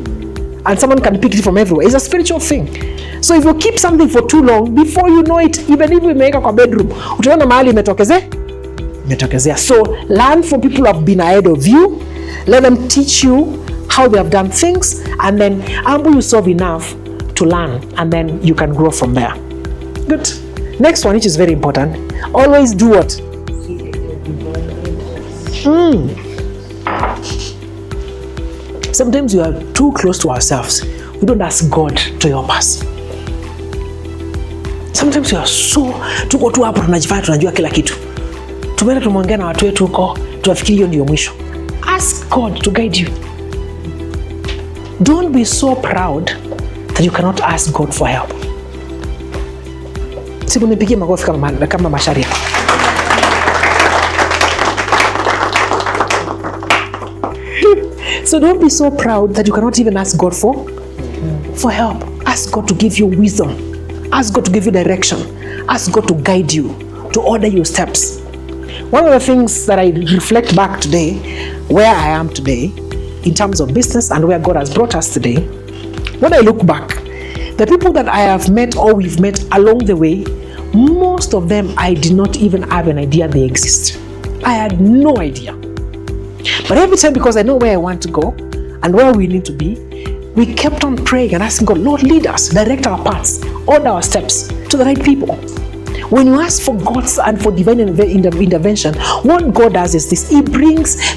S1: And someone can pick it from everywhere. It's a spiritual thing. So if you keep something for too long, before you know it, even if you imeweka kwa bedroom, utaona mahali imetokezea. So learn from people who have been ahead of you. Let them teach you how they have done things. And then humble yourself enough to learn, and then you can grow from there. Good. Next one, which is very important. Always do what? Sometimes we are too close to ourselves. We don't ask God to help us. Sometimes we are so tuko tu hapo tunajifanya tunajua kila kitu. Tumeenda tumeongea na watu wetu huko, tunafikiri hiyo ndio mwisho. Ask God to guide you. Don't be so proud that you cannot ask God for help. Siku nipigie makofi kama masharia. So don't be so proud that you cannot even ask God for help. Ask God to give you wisdom. Ask God to give you direction. Ask God to guide you, to order your steps. One of the things that I reflect back today, where I am today, in terms of business and where God has brought us today, when I look back, the people that I have met or we've met along the way, most of them I did not even have an idea they exist. I had no idea. But every time, because I know where I want to go and where we need to be, we kept on praying and asking God, Lord, lead us, direct our paths, order our steps to the right people. When you ask for God's and for divine intervention, what God does is this.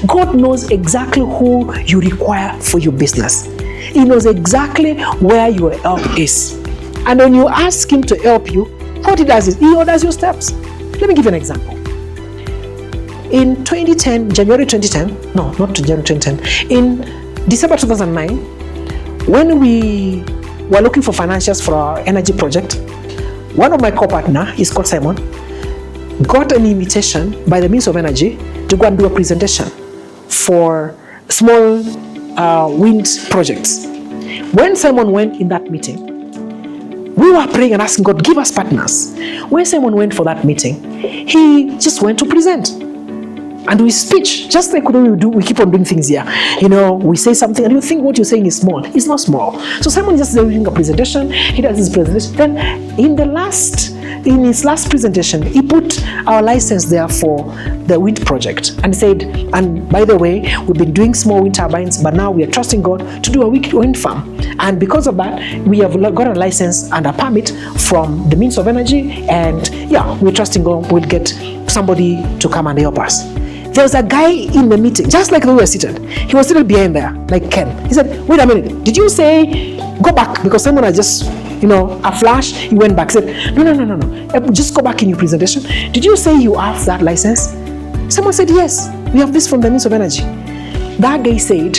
S1: God knows exactly who you require for your business. He knows exactly where your help is. And when you ask Him to help you, what He does is He orders your steps. Let me give you an example. In 2010, January 2010, no, not January 2010, in December 2009, when we were looking for financials for our energy project, one of my co-partner, he's called Simon, got an invitation by the Ministry of Energy to go and do a presentation for small wind projects. When Simon went in that meeting, we were praying and asking God, give us partners. When Simon went for that meeting, he just went to present. And we speech, just like we keep on doing things here. We say something and you think what you're saying is small. It's not small. So Simon just doing a presentation. He does his presentation. Then in his last presentation, he put our license there for the wind project and said, and by the way, we've been doing small wind turbines, but now we are trusting God to do a wind farm. And because of that, we have got a license and a permit from the Ministry of Energy. And we're trusting God we'll get somebody to come and help us. There was a guy in the meeting, just like we were seated. He was seated behind there, like Ken. He said, wait a minute, did you say go back? Because someone had just, a flash, he went back. He said, no. Just go back in your presentation. Did you say you have that license? Someone said, yes, we have this from the Ministry of Energy. That guy said,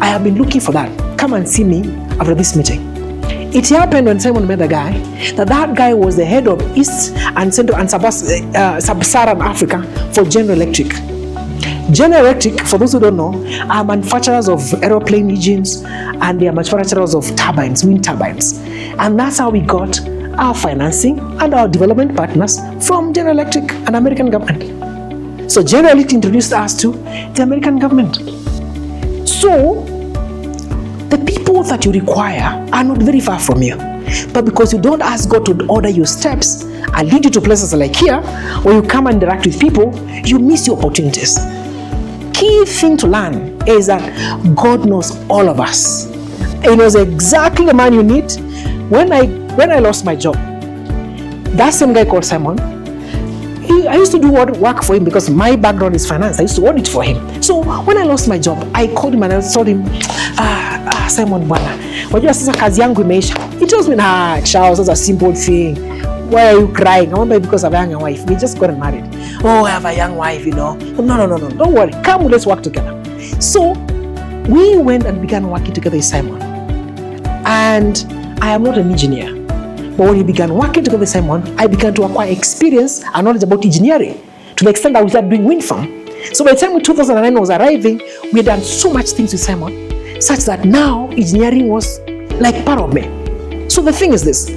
S1: I have been looking for that. Come and see me after this meeting. It happened when Simon met the guy, that guy was the head of East and Central and Sub-Saharan Africa for General Electric. General Electric, for those who don't know, are manufacturers of aeroplane engines and they are manufacturers of turbines, wind turbines. And that's how we got our financing and our development partners from General Electric and American government. So General Electric introduced us to the American government. So the people that you require are not very far from you. But because you don't ask God to order your steps and lead you to places like here, where you come and interact with people, you miss your opportunities. Key thing to learn is that God knows all of us. He knows exactly the man you need. When I lost my job, that same guy called Simon, I used to do work for him because my background is finance. I used to audit for him. So when I lost my job, I called him and I told him, Simon bwana, wajua sasa kazi yangu imeisha. He tells me, Charles, that's a simple thing. Why are you crying? I wonder because I have a young wife. We just got married. Oh, I have a young wife, No. Don't worry. Come, let's work together. So we went and began working together with Simon. And I am not an engineer. But when we began working together with Simon, I began to acquire experience and knowledge about engineering to the extent that we started doing wind farm. So by the time 2009 was arriving, we had done so much things with Simon, such that now engineering was like part of me. So the thing is this,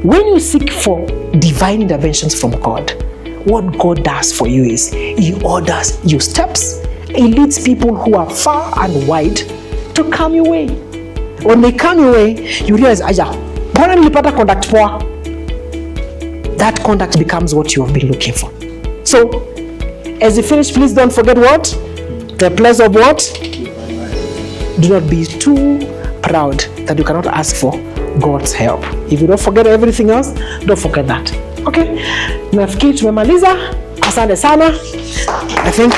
S1: when you seek for divine interventions from God, what God does for you is He orders your steps. He leads people who are far and wide to come your way. When they come your way, you realize, mbona nilipata conduct poa? That conduct becomes what you have been looking for. So, as you finish, please don't forget what? The place of what? Do not be too proud that you cannot ask for God's help. If you don't forget everything else, don't forget that. Okay? Nafikiri tumemaliza. Asante sana. I think